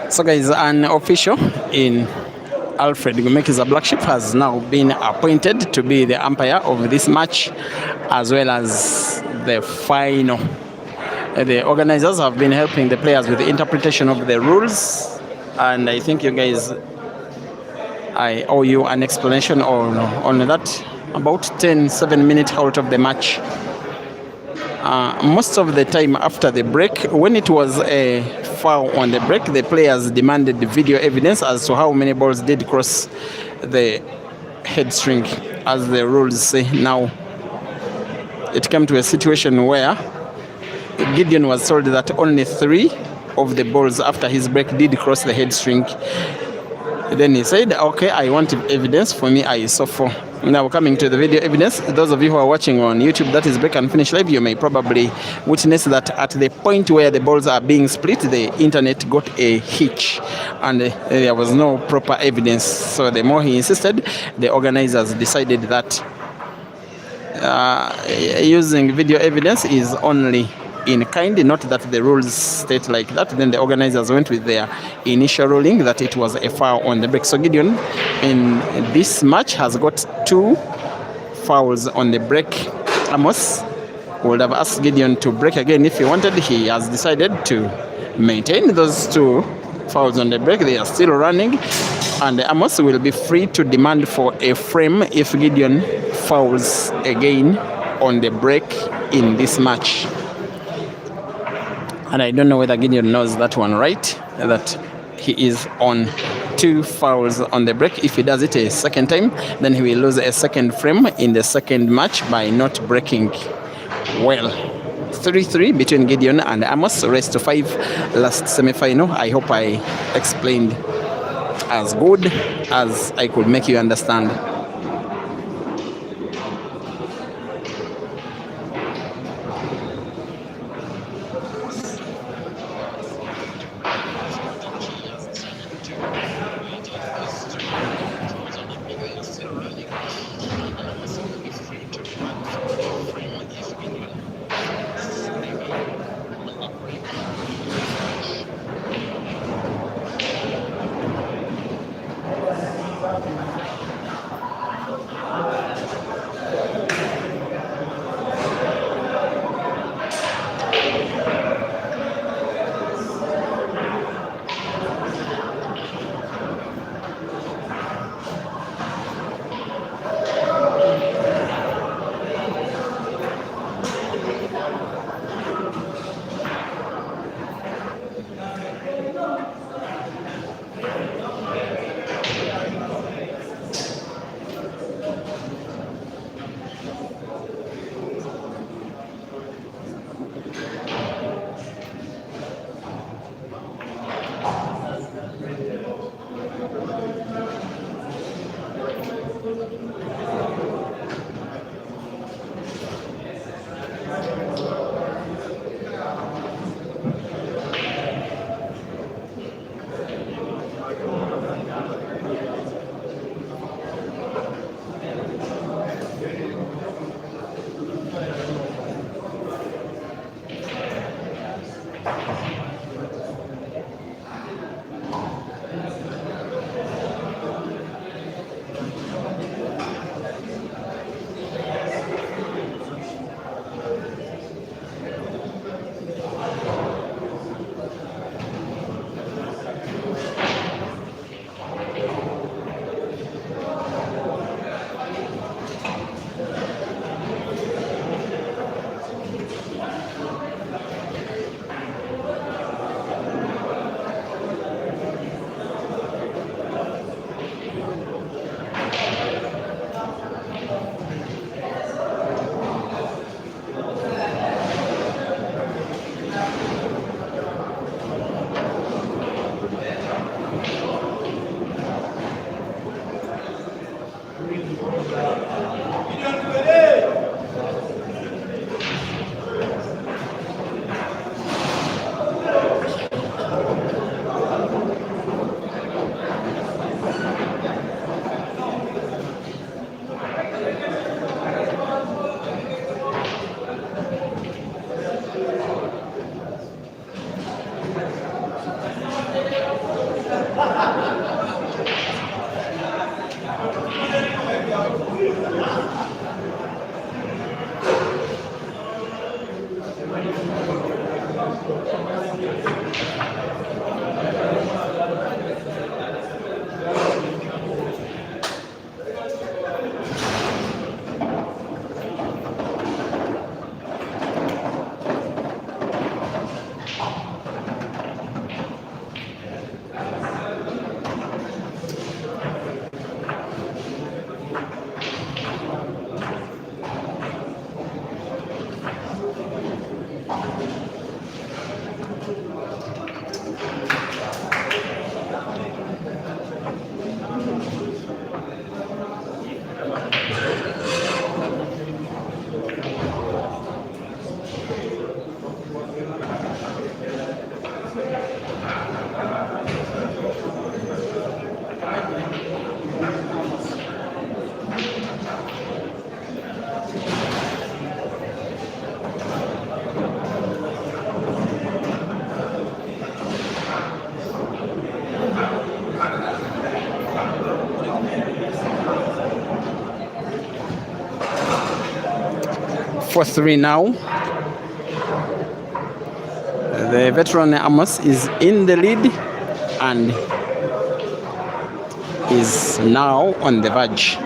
Speaker 1: So guys, an official in Alfred Gumekiza Black Sheep has now been appointed to be the umpire of this match as well as the final. The organizers have been helping the players with the interpretation of the rules, and I think you guys, I owe you an explanation on that. About 7 minutes out of the match. Most of the time after the break, when it was a foul on the break, the players demanded the video evidence as to how many balls did cross the head string, as the rules say. Now, it came to a situation where Gideon was told that only 3 of the balls after his break did cross the head string. Then he said, okay, I want evidence. For me, I saw 4. Now, coming to the video evidence, those of you who are watching on YouTube, that is Break and Finish Live, you may probably witness that at the point where the balls are being split, the internet got a hitch and there was no proper evidence. So the more he insisted, the organizers decided that using video evidence is only in kind, not that the rules state like that. Then the organizers went with their initial ruling that it was a foul on the break. So Gideon in this match has got 2 fouls on the break. Amos would have asked Gideon to break again if he wanted. He has decided to maintain those 2 fouls on the break. They are still running, and Amos will be free to demand for a frame if Gideon fouls again on the break in this match. And I don't know whether Gideon knows that one, right? That he is on 2 fouls on the break. If he does it a second time, then he will lose a second frame in the second match by not breaking well. 3-3 between Gideon and Amos, race to 5, last semi-final. I hope I explained as good as I could make you understand. 4-3 now. The veteran AMOS is in the lead and is now on the verge.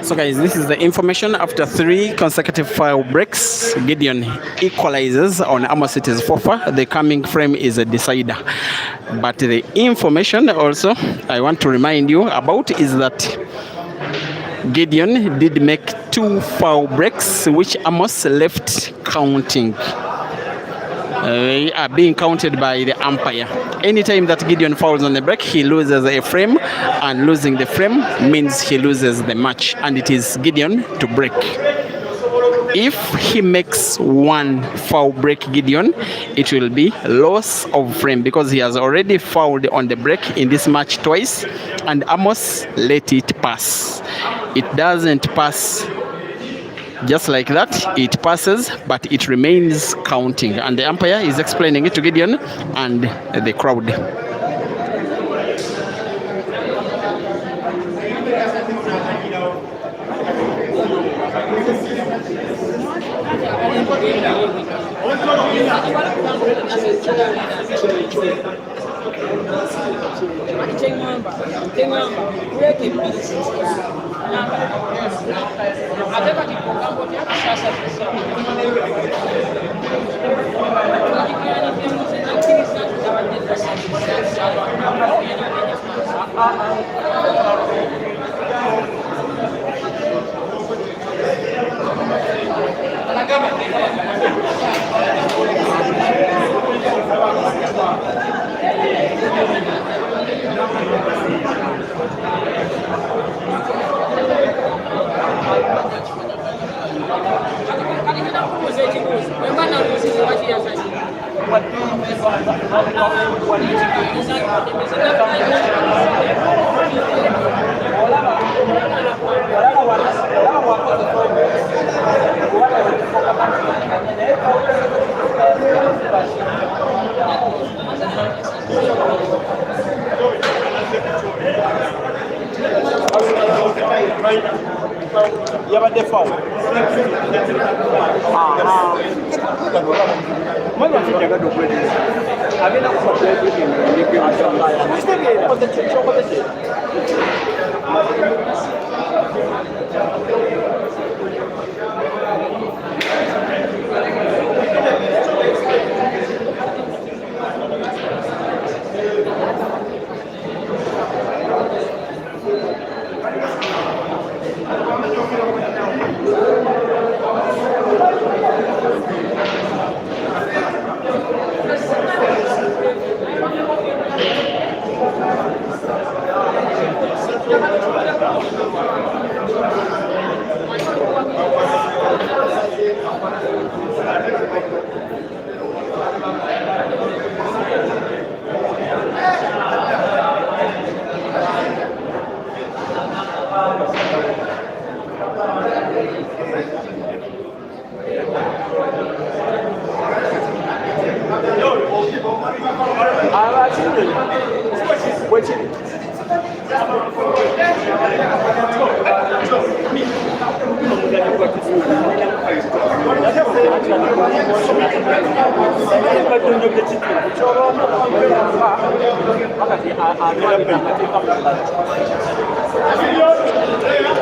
Speaker 1: So guys, this is the information after 3 consecutive foul breaks. Gideon equalizes on AMOS City's 4-4. The coming frame is a decider. But the information also I want to remind you about is that Gideon did make 2 foul breaks which AMOS left counting. Are being counted by the umpire. Anytime that Gideon fouls on the break, he loses a frame, and losing the frame means he loses the match, and it is Gideon to break. If he makes 1 foul break Gideon, it will be loss of frame because he has already fouled on the break in this match twice, and AMOS let it pass. It doesn't pass just like that, it passes, but it remains counting. And the umpire is explaining it to Gideon and the crowd.
Speaker 3: Yabadde foul. Mwana kijagado kweli. Agenda kufuata hivi ndio kwa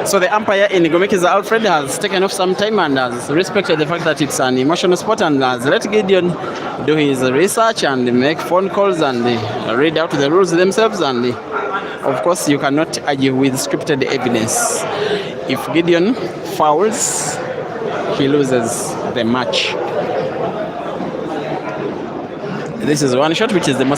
Speaker 1: So the umpire in Gomeki's Alfred has taken off some time and has respected the fact that it's an emotional sport and has let Gideon do his research and make phone calls and read out the rules themselves, and of course you cannot argue with scripted evidence. If Gideon fouls, he loses the match. This is one shot, which is the most